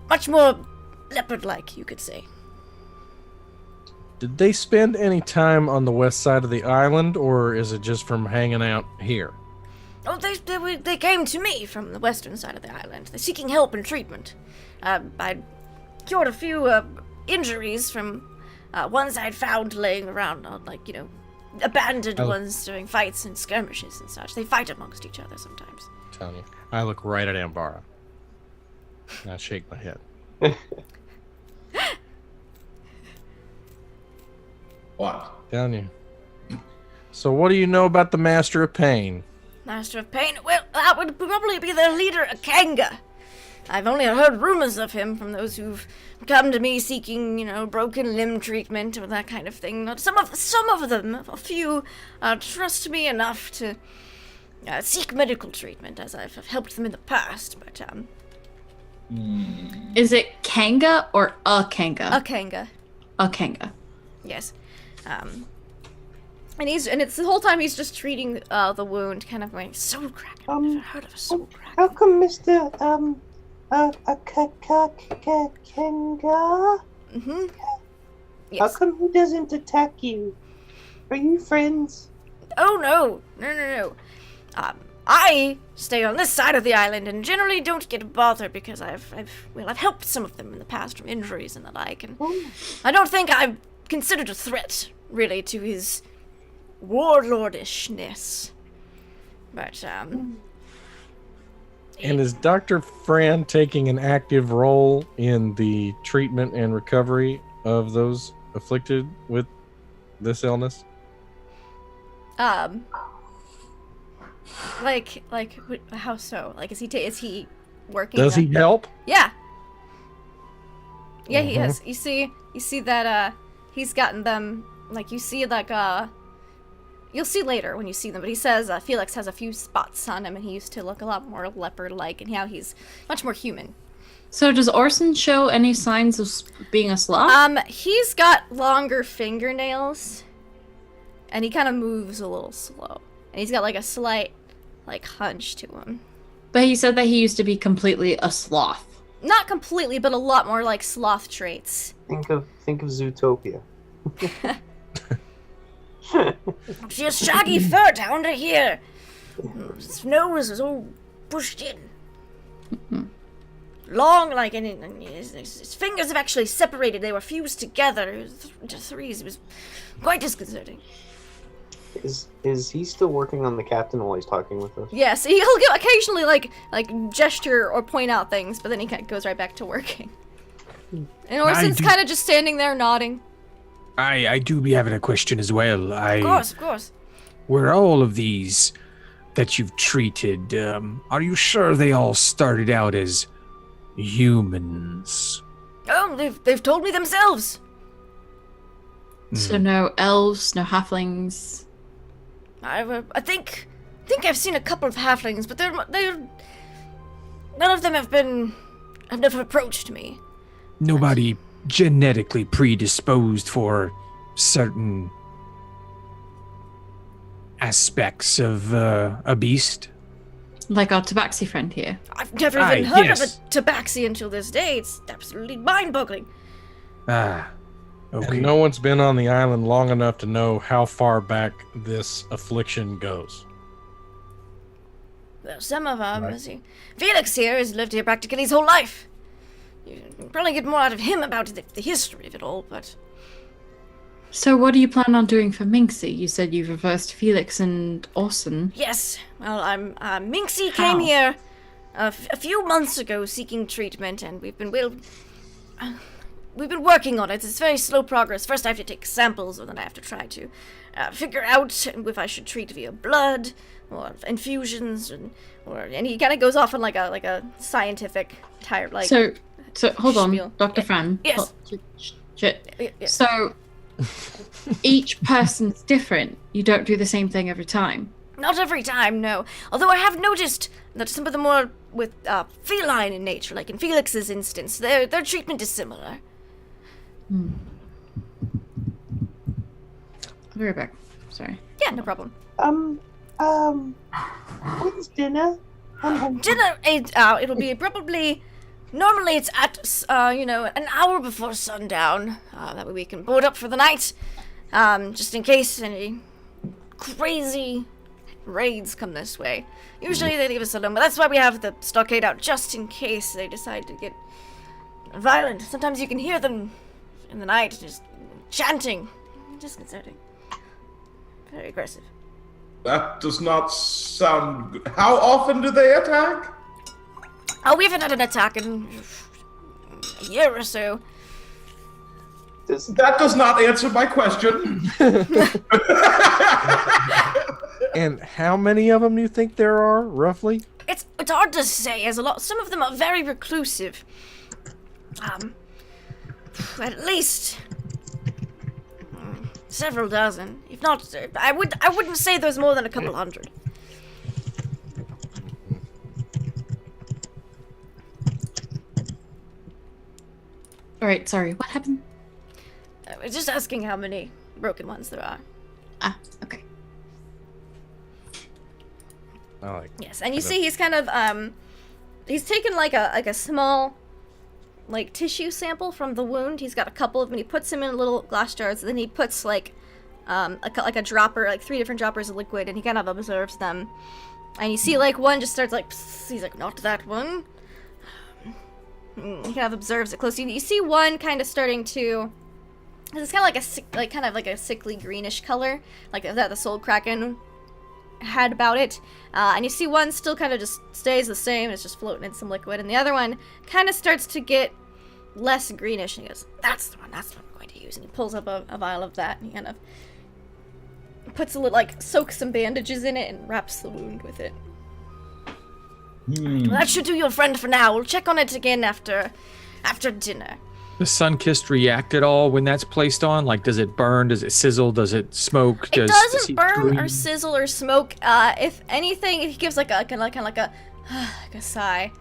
much more leopard-like, you could say. Did they spend any time on the west side of the island, or is it just from hanging out here? Oh, they came to me from the western side of the island. They're seeking help and treatment. I cured a few, injuries from ones I'd found laying around on, abandoned ones during fights and skirmishes and such. They fight amongst each other sometimes. I'm telling you. I look right at Ambara. And I shake my head. What? Telling you. So what do you know about the Master of Pain? Master of Pain? Well, that would probably be their leader, Akanga. I've only heard rumors of him from those who've come to me seeking, broken limb treatment or that kind of thing. Some of them, a few, trust me enough to seek medical treatment, as I've helped them in the past. But Is it Kanga or Akanga? Akanga. Akanga. Yes. And it's the whole time he's just treating the wound, kind of going, soul crack. I've never heard of a soul crack. How come Mr. Kanga? Mm-hmm. Yes. How come he doesn't attack you? Are you friends? Oh, no. No. I stay on this side of the island and generally don't get bothered because I've helped some of them in the past from injuries and the like, and I don't think I'm considered a threat, really, to his warlordishness. But, And is Dr. Fran taking an active role in the treatment and recovery of those afflicted with this illness? How so? Like, is he working? Does he help? Yeah. Yeah, he is. You see that, he's gotten them, you see, you'll see later when you see them, but he says, Felix has a few spots on him, and he used to look a lot more leopard-like, and now he's much more human. So does Orson show any signs of being a sloth? He's got longer fingernails, and he kind of moves a little slow. And he's got, a slight, hunch to him. But he said that he used to be completely a sloth. Not completely, but a lot more sloth traits. Think of Zootopia. She has shaggy fur down to here. His nose is all pushed in. Long, and his fingers have actually separated. They were fused together into threes. It was quite disconcerting. Is he still working on the captain while he's talking with us? Yes, he'll occasionally gesture or point out things, but then he goes right back to working. And Orson's kind of just standing there nodding. I do be having a question as well. Of course. Were all of these that you've treated, are you sure they all started out as humans? Oh, they've told me themselves. So no elves, no halflings. I think I've seen a couple of halflings, but they're none of them have never approached me. Nobody genetically predisposed for certain aspects of a beast? Like our tabaxi friend here. I've never even heard of a tabaxi until this day. It's absolutely mind-boggling. Ah, okay. And no one's been on the island long enough to know how far back this affliction goes. Well, some of them, see, Felix here has lived here practically his whole life. You can probably get more out of him about the history of it all, but... So what do you plan on doing for Minxie? You said you've reversed Felix and Orson. Yes, well, Minxie came here a few months ago seeking treatment, and we've been working on it. It's very slow progress. First I have to take samples, and then I have to try to figure out if I should treat via blood, or infusions, and he kind of goes off on like a scientific tired like. So hold on, spiel. Dr. Fran. Yes. Yeah. So each person's different. You don't do the same thing every time. Not every time, no. Although I have noticed that some of them are with feline in nature, like in Felix's instance, their treatment is similar. I'll be right back. Sorry. Yeah, no problem. When's dinner? Dinner, it'll be probably... Normally it's at, an hour before sundown. That way we can board up for the night. Just in case any crazy raids come this way. Usually they leave us alone, but that's why we have the stockade out, just in case they decide to get violent. Sometimes you can hear them in the night, just chanting. Disconcerting. Very aggressive. That does not sound good. How often do they attack? Oh, we haven't had an attack in a year or so. That does not answer my question. And how many of them do you think there are, roughly? It's hard to say, as some of them are very reclusive. At least several dozen. If not, I wouldn't say there's more than a couple hundred. Alright, sorry. What happened? I was just asking how many broken ones there are. Ah, okay. Yes, and you see he's kind of he's taken like a small like tissue sample from the wound. He's got a couple of them. He puts them in little glass jars, and then he puts like a dropper, like 3 different droppers of liquid, and he kind of observes them. And you see like one just starts like, psst, he's like, not that one. He kind of observes it closely. You see one kind of starting to. It's kind of like a sickly greenish color, like that the Soul Kraken had about it. And you see one still kind of just stays the same. It's just floating in some liquid, and the other one kind of starts to get less greenish. And he goes, "That's the one. That's what I'm going to use." And he pulls up a vial of that, and he kind of puts a little, like, soaks some bandages in it and wraps the wound with it. Well, that should do your friend for now. We'll check on it again after dinner. Does Sunkist react at all when that's placed on? Like, does it burn? Does it sizzle? Does it smoke? It does doesn't he burn scream? or sizzle or smoke. If anything, he gives like a sigh.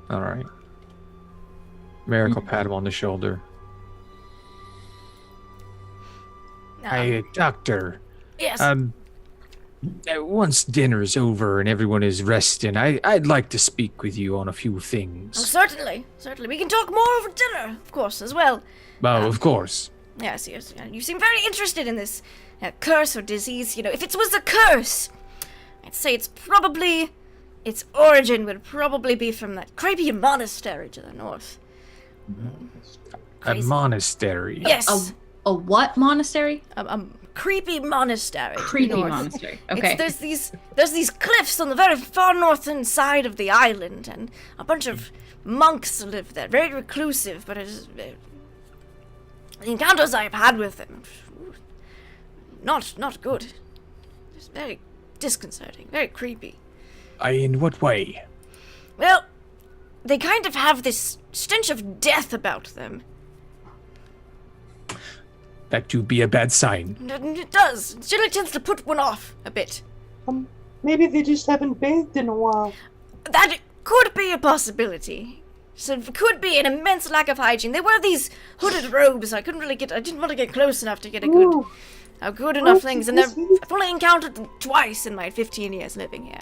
All right. Merrick will pat him on the shoulder. Hey, doctor. Yes. Once dinner's over and everyone is resting, I'd like to speak with you on a few things. Oh, certainly. We can talk more over dinner, of course, as well. Oh, of course. Yes. You seem very interested in this curse or disease. You know, if it was a curse, I'd say its origin would probably be from that creepy monastery to the north. A monastery. Yes. A what monastery? Creepy monastery. Creepy north. monastery. Okay. There's these cliffs on the very far northern side of the island, and a bunch of monks live there. Very reclusive, but the encounters I've had with them, not good. Just very disconcerting, very creepy. In what way? Well, they kind of have this stench of death about them. That do be a bad sign. It does. It generally tends to put one off a bit. Maybe they just haven't bathed in a while. That could be a possibility. So it could be an immense lack of hygiene. They wear these hooded robes. I didn't want to get close enough to get a good enough things. And I've only encountered them twice in my 15 years living here.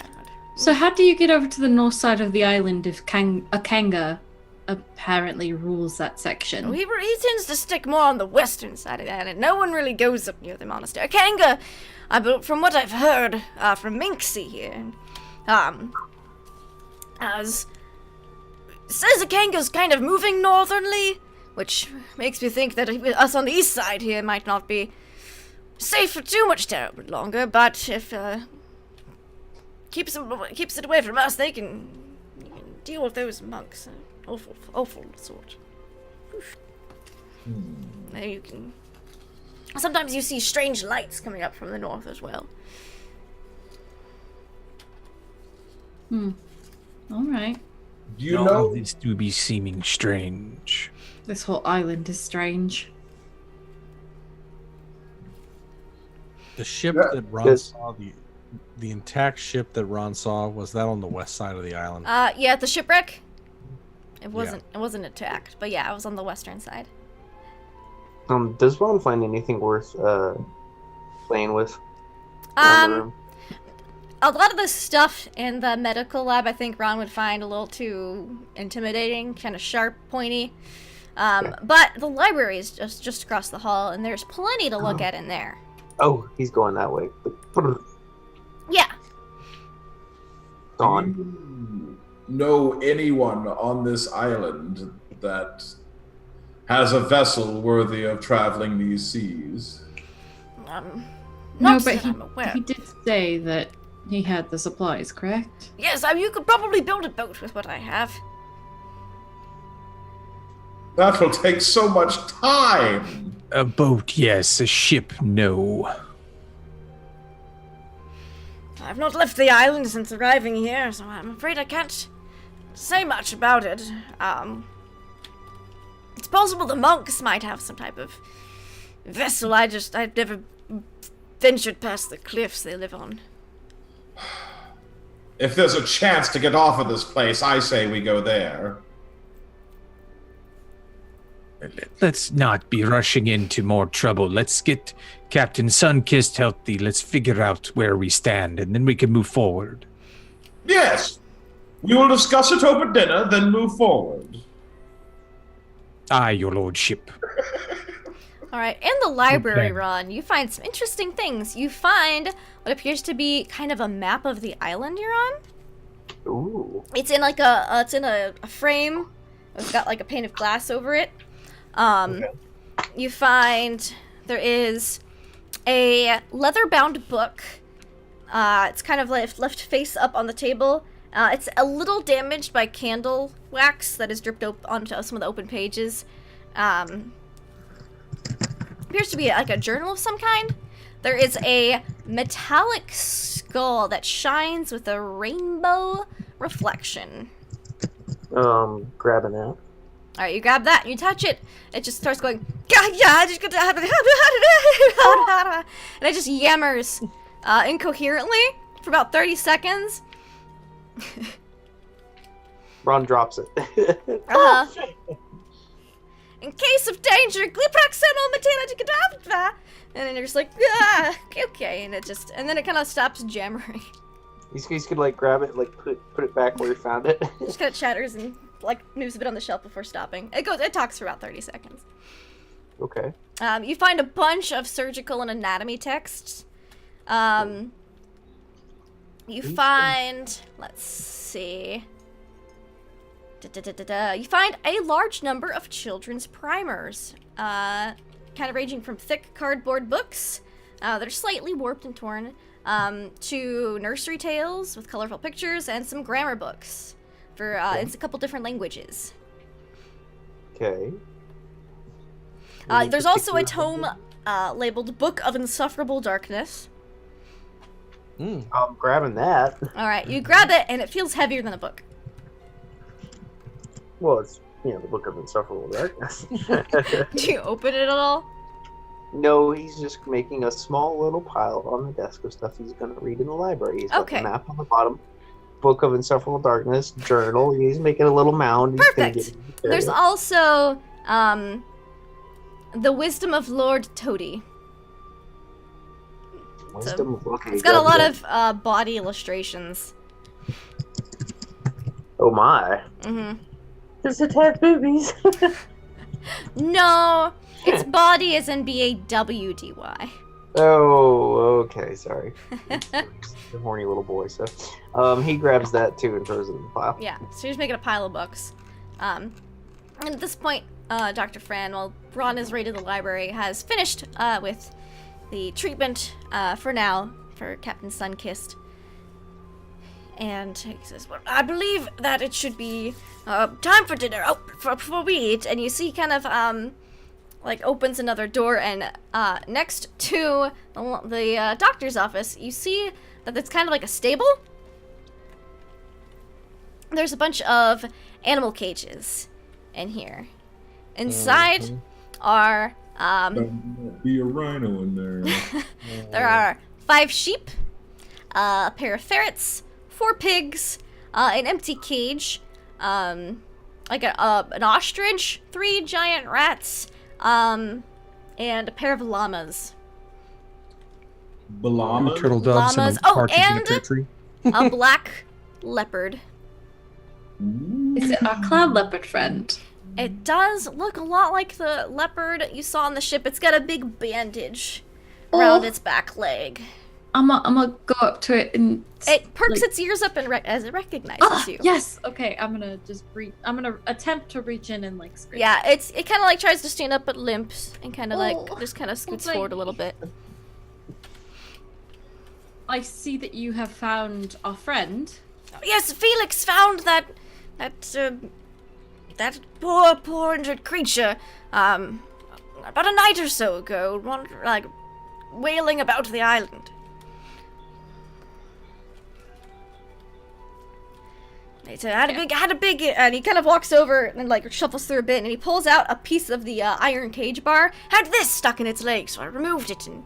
So how do you get over to the north side of the island if a Kanga apparently rules that section? He tends to stick more on the western side of the island. No one really goes up near the monastery. Kanga, from what I've heard from Minxie here, says Kanga's kind of moving northernly, which makes me think that us on the east side here might not be safe for too much terrible longer, but if keeps it away from us, they can deal with those monks. Awful sort. You can. Sometimes you see strange lights coming up from the north as well. All right. Do you know this do be seeming strange? This whole island is strange. The ship that Ron saw, the intact ship that Ron saw, was that on the west side of the island? Yeah, the shipwreck. It wasn't attacked, but yeah, it was on the western side. Does Ron find anything worth playing with? A lot of the stuff in the medical lab, I think Ron would find a little too intimidating, kind of sharp, pointy. But the library is just across the hall, and there's plenty to look at in there. Oh, he's going that way. Yeah. Gone. Do you know anyone on this island that has a vessel worthy of traveling these seas? Not that I'm aware. He did say that he had the supplies, correct? Yes, you could probably build a boat with what I have. That will take so much time. A boat, yes. A ship, no. I've not left the island since arriving here, so I'm afraid I can't say much about it. It's possible the monks might have some type of vessel. I've never ventured past the cliffs they live on. If there's a chance to get off of this place, I say we go there. Let's not be rushing into more trouble. Let's get Captain Sunkissed healthy. Let's figure out where we stand, and then we can move forward. Yes! We will discuss it over dinner, then move forward. Aye, your lordship. Alright, in the library, Okay. Ron, you find some interesting things. You find what appears to be kind of a map of the island you're on. Ooh. It's in like a frame. It's got like a pane of glass over it. You find there is a leather-bound book. It's kind of left face up on the table. It's a little damaged by candle wax that has dripped onto some of the open pages. Appears to be like a journal of some kind. There is a metallic skull that shines with a rainbow reflection. Grabbing that. Alright, you grab that, you touch it, it just starts going, and it just yammers incoherently for about 30 seconds. Ron drops it. In case of danger, and then you're just like, okay, and then it kind of stops jammering. He's gonna like grab it, like put it back where he found it. Just kind of chatters and like moves a bit on the shelf before stopping. It talks for about 30 seconds. Okay. You find a bunch of surgical and anatomy texts. You find, let's see. You find a large number of children's primers, kind of ranging from thick cardboard books that are slightly warped and torn, to nursery tales with colorful pictures and some grammar books for it's a couple different languages. Okay. Uh, there's also a tome labeled Book of Insufferable Darkness. I'm grabbing that. All right, you grab it, and it feels heavier than a book. Well, it's the Book of Insufferable Darkness. Do you open it at all? No, he's just making a small little pile on the desk of stuff he's going to read in the library. He's got Okay. the map on the bottom, Book of Insufferable Darkness, journal. He's making a little mound. He's gonna Perfect. get There's also the Wisdom of Lord Toady. Wisdom of Lucky. It's got a lot of body illustrations. Oh my. Mm-hmm. Does it have boobies? No, its body is in B-A-W-D-Y. Oh, okay, sorry. The horny little boy, so. He grabs that too and throws it in the pile. Yeah, so he's making a pile of books. And at this point, Dr. Fran, while Ron has raided the library, has finished with the treatment for now for Captain Sunkissed. And he says, well, I believe that it should be time for dinner. Oh, for we eat. And you see kind of, opens another door, and next to the doctor's office, you see that it's kind of like a stable. There's a bunch of animal cages in here. Inside are, be a rhino in there. there are 5 sheep, a pair of ferrets, 4 pigs, an empty cage, an ostrich, 3 giant rats, and a pair of llamas. Balama? Turtle doves Llamas. and a Oh, partridge in a and- pear tree. A black leopard. Is it our cloud leopard friend? It does look a lot like the leopard you saw on the ship. It's got a big bandage around its back leg. I'm gonna go up to it and. It perks its ears up and as it recognizes Ah, you. yes. Okay, I'm gonna attempt to reach in and scrape. Yeah, it kind of tries to stand up but limps and kind of just kind of scoots Oh, forward a little bit. I see that you have found our friend. Yes, Felix found that poor injured creature about a night or so ago, wailing about the island. It had a big, and he kind of walks over and shuffles through a bit, and he pulls out a piece of the iron cage bar. Had this stuck in its leg, so I removed it, and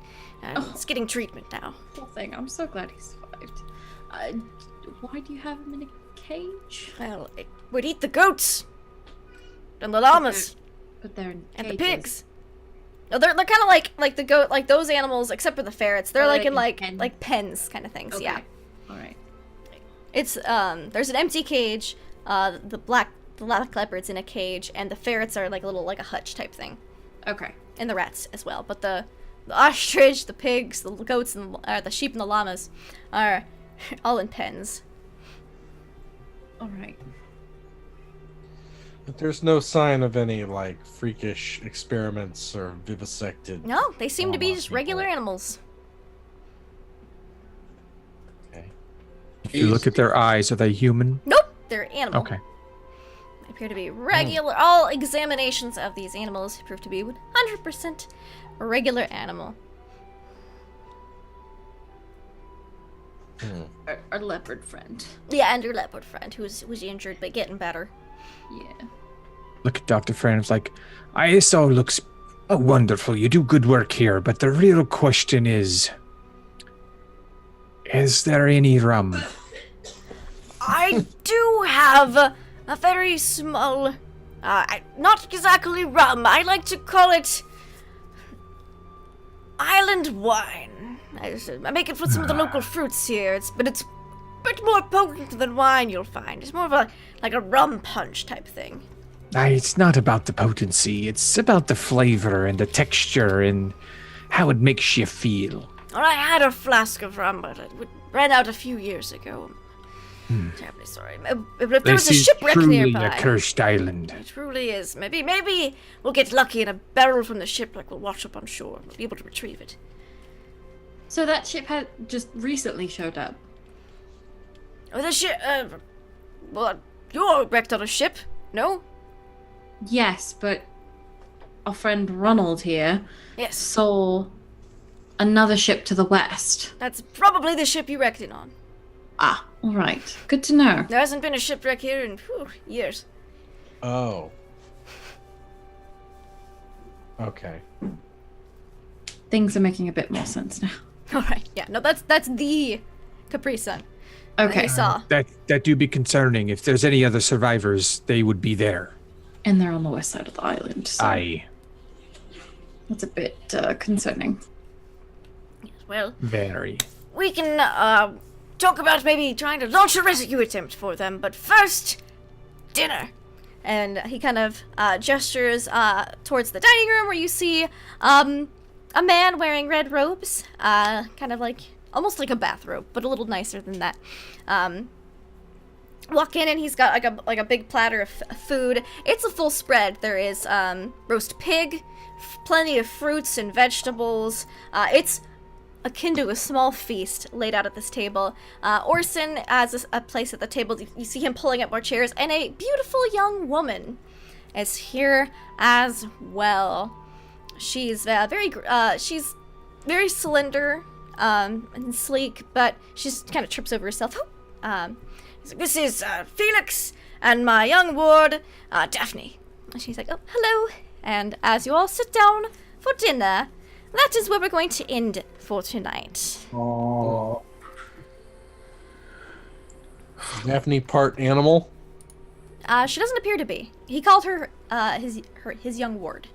it's getting treatment now. Poor thing. I'm so glad he survived. Why do you have him in a cage? Well, it would eat the goats and the llamas But they're in and the cages. pigs. No, they're kind of like the goat, like those animals, except for the ferrets. They're Are like they in in like pens kind of things. Okay. Yeah. All right. It's there's an empty cage. The black leopard's in a cage, and the ferrets are like a hutch type thing, Okay. and the rats as well. But the ostrich, the pigs, the goats, and the sheep and the llamas are all in pens. All right. But there's no sign of any freakish experiments or vivisected. No, they seem to be llama just people. regular animals. Okay. If you look at their eyes, are they human? Nope, they're animal. Okay. They appear to be regular. All examinations of these animals prove to be 100% regular animal. Our leopard friend. Yeah, and your leopard friend, who's injured but getting better. Yeah. Look at Dr. Fran. It's like, this all looks wonderful. You do good work here, but the real question is there any rum? I do have a very small, not exactly rum. I like to call it island wine. I make it with some of the local fruits here. It's a bit more potent than wine. You'll find it's more of a rum punch type thing. It's not about the potency. It's about the flavor and the texture and how it makes you feel. Well, I had a flask of rum, but it ran out a few years ago. I'm terribly sorry. If there was a This is shipwreck truly nearby. a cursed island. It truly is. Maybe we'll get lucky and a barrel from the shipwreck will wash up on shore. We'll be able to retrieve it. So that ship had just recently showed up. Oh, the ship. Well, you're wrecked on a ship, no? Yes, but our friend Ronald here Yes. saw another ship to the west. That's probably the ship you wrecked in on. Ah, all right. Good to know. There hasn't been a shipwreck here in years. Oh. Okay. Things are making a bit more sense now. All right. Yeah. No, that's the Capri Sun. Okay. I saw. That do be concerning. If there's any other survivors, they would be there. And they're on the west side of the island. So Aye. that's a bit concerning. Well, Very. we can talk about maybe trying to launch a rescue attempt for them, but first, dinner. And he kind of gestures towards the dining room where you see a man wearing red robes, kind of like almost like a bathrobe, but a little nicer than that. Walk in and he's got like a big platter of food. It's a full spread. There is roast pig, plenty of fruits and vegetables. It's akin to a small feast laid out at this table. Orson has a place at the table. You see him pulling up more chairs, and a beautiful young woman is here as well. She's she's very slender and sleek, but she kind of trips over herself. This is Felix and my young ward, Daphne. And she's like, oh, hello. And as you all sit down for dinner, that is where we're going to end for tonight. Oh. Daphne part animal? She doesn't appear to be. He called her his young ward.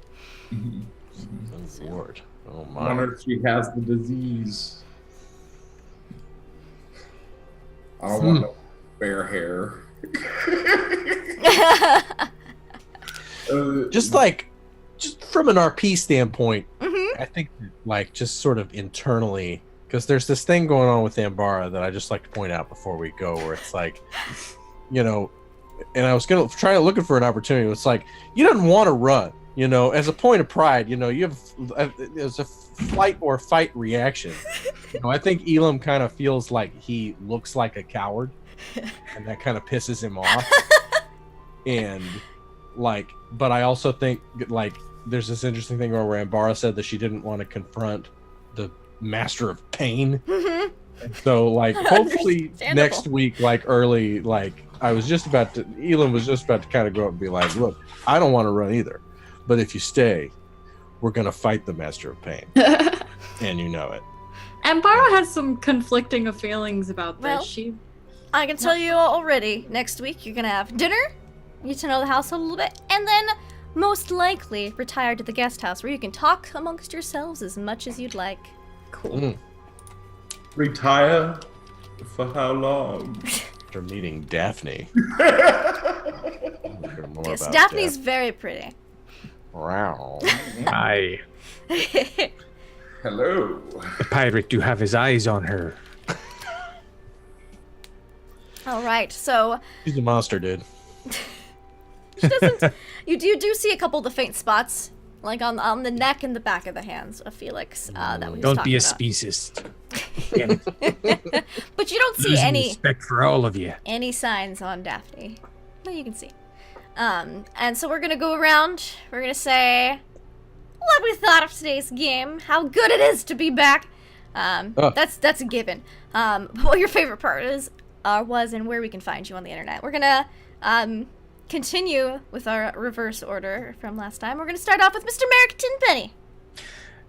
Lord. Oh I my. wonder if she has the disease. I don't want no fair hair. Just from an RP standpoint, I think like just sort of internally, because there's this thing going on with Ambara that I just like to point out before we go, where it's like, you know, and I was looking for an opportunity. It's like you don't want to run, you know, as a point of pride. You know, you have there's a flight or fight reaction. You know, I think Elam kind of feels like he looks like a coward, and that kind of pisses him off. And like, but I also think like there's this interesting thing where Ambara said that she didn't want to confront the master of pain. And so like hopefully next week, like early, like Elam was just about to kind of go up and be like, look, I don't want to run either, but if you stay, we're gonna fight the master of pain. And you know it. Ambara has some conflicting feelings about this. Well, I can tell you already, next week you're gonna have dinner, get to know the household a little bit, and then most likely retire to the guest house where you can talk amongst yourselves as much as you'd like. Cool. Retire? For how long? After meeting Daphne. Yes, Daphne's very pretty. Wow. Aye. Hello. The pirate do have his eyes on her. All right, so She's a monster, dude. she doesn't. You do see a couple of the faint spots, like on the neck and the back of the hands of Felix. That we was Don't be a talking speciesist. about. But you don't see Losing any respect for all of you. signs on Daphne. Well, you can see. And so we're gonna go around. We're gonna say what we thought of today's game, how good it is to be back. That's a given. What your favorite part was, and where we can find you on the internet. We're gonna continue with our reverse order from last time. We're gonna start off with Mr. Merrick Tenpenny.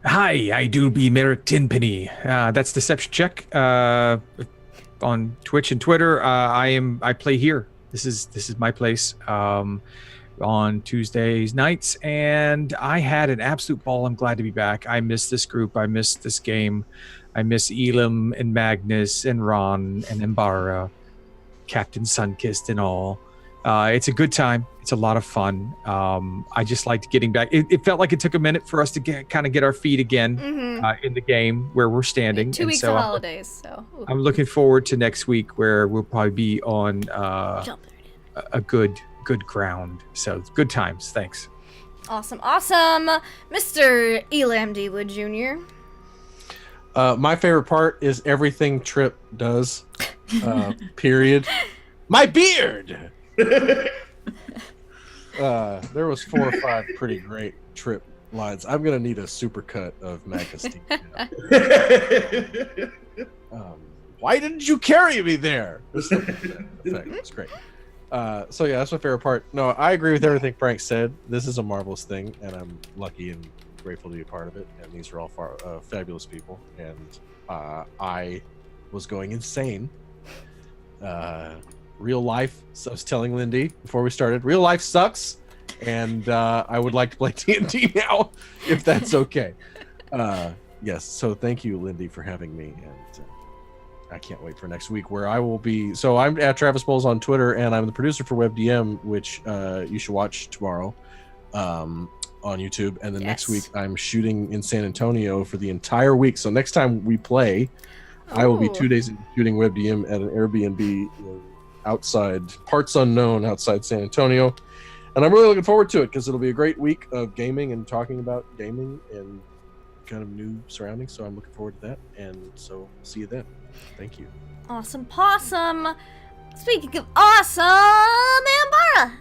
Hi, I do be Merrick Tenpenny. That's Deception Check. On Twitch and Twitter, I play here. This is my place. On Tuesdays nights, and I had an absolute ball. I'm glad to be back. I miss this group. I miss this game. I miss Elam and Magnus and Ron and Ambara, Captain Sunkist and all. It's a good time. It's a lot of fun. I just liked getting back. It felt like it took a minute for us to get our feet again in the game where we're standing. 2 weeks of holidays, so ooh. I'm looking forward to next week where we'll probably be on a good ground. So good times. Thanks. Awesome. Mr. Elam D. Wood Jr. My favorite part is everything Trip does. Period. My beard. There was 4 or 5 pretty great Trip lines. I'm gonna need a supercut of Magnus. Why didn't you carry me there? It's great. So yeah, that's my favorite part. No, I agree with everything Frank said. This is a marvelous thing, and I'm lucky and grateful to be a part of it. And these are all fabulous people. And I was going insane. Real life. So I was telling Lindy before we started. Real life sucks, and I would like to play D&D now, if that's okay. Yes. So thank you, Lindy, for having me, and I can't wait for next week where I will be. So I'm at Travis Bowles on Twitter, and I'm the producer for WebDM, which you should watch tomorrow on YouTube. And then next week I'm shooting in San Antonio for the entire week. So next time we play, I will be 2 days shooting WebDM at an Airbnb outside, parts unknown, outside San Antonio. And I'm really looking forward to it because it'll be a great week of gaming and talking about gaming and kind of new surroundings. So I'm looking forward to that. And so see you then. Thank you. Awesome possum. Speaking of awesome, Ambara.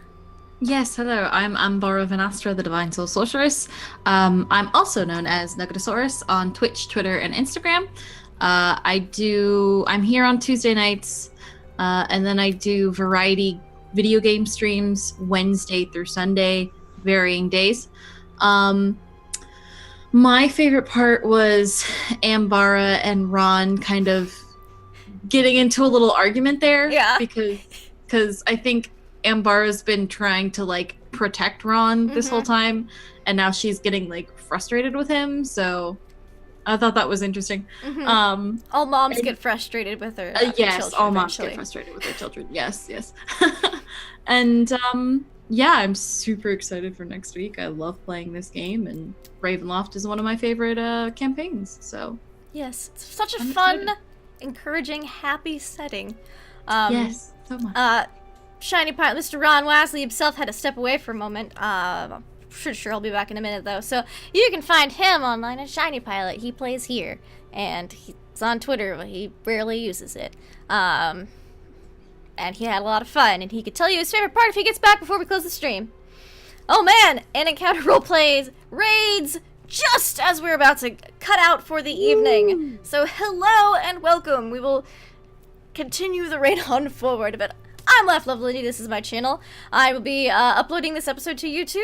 Yes, hello. I'm Ambara Vanastra, the Divine Soul Sorceress. I'm also known as Nugatosaurus on Twitch, Twitter, and Instagram. I'm here on Tuesday nights, and then I do variety video game streams Wednesday through Sunday, varying days. My favorite part was Ambara and Ron kind of getting into a little argument there. Yeah. Because I think Ambara's been trying to like protect Ron this whole time, and now she's getting like frustrated with him. So I thought that was interesting. All moms get frustrated with their yes, children all moms eventually. get frustrated with their children. Yes. And yeah, I'm super excited for next week. I love playing this game, and Ravenloft is one of my favorite campaigns. So Yes, it's such a I'm fun, excited. encouraging, happy setting. Yes, so much. Shiny Pilot, Mr. Ron Wasley himself had to step away for a moment. I'm pretty sure he'll be back in a minute, though. So you can find him online at Shiny Pilot. He plays here, and he's on Twitter, but he rarely uses it. And he had a lot of fun, and he could tell you his favorite part if he gets back before we close the stream. Oh man, and Encounter Roleplays raids just as we're about to cut out for the evening. So hello and welcome. We will continue the raid on forward, but I'm Laugh Lovely. This is my channel. I will be uploading this episode to YouTube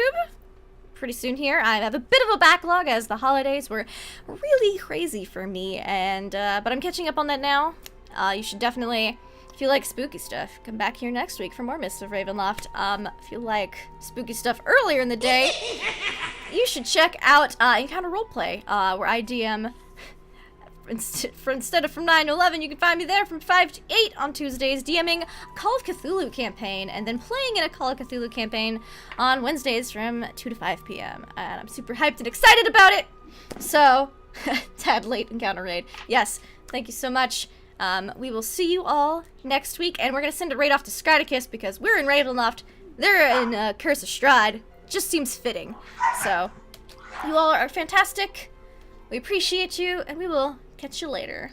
pretty soon here. I have a bit of a backlog as the holidays were really crazy for me, and but I'm catching up on that now. You should definitely, if you like spooky stuff, come back here next week for more Mists of Ravenloft. If you like spooky stuff earlier in the day, you should check out Encounter Roleplay, where I DM. Instead of from 9 to 11, you can find me there from 5 to 8 on Tuesdays, DMing a Call of Cthulhu campaign, and then playing in a Call of Cthulhu campaign on Wednesdays from 2 to 5 p.m. And I'm super hyped and excited about it! So, tad late encounter raid. Yes, thank you so much. We will see you all next week, and we're going to send a raid off to Scriticus because we're in Ravenloft, they're in Curse of Strahd. Just seems fitting. So, you all are fantastic. We appreciate you, and we will catch you later.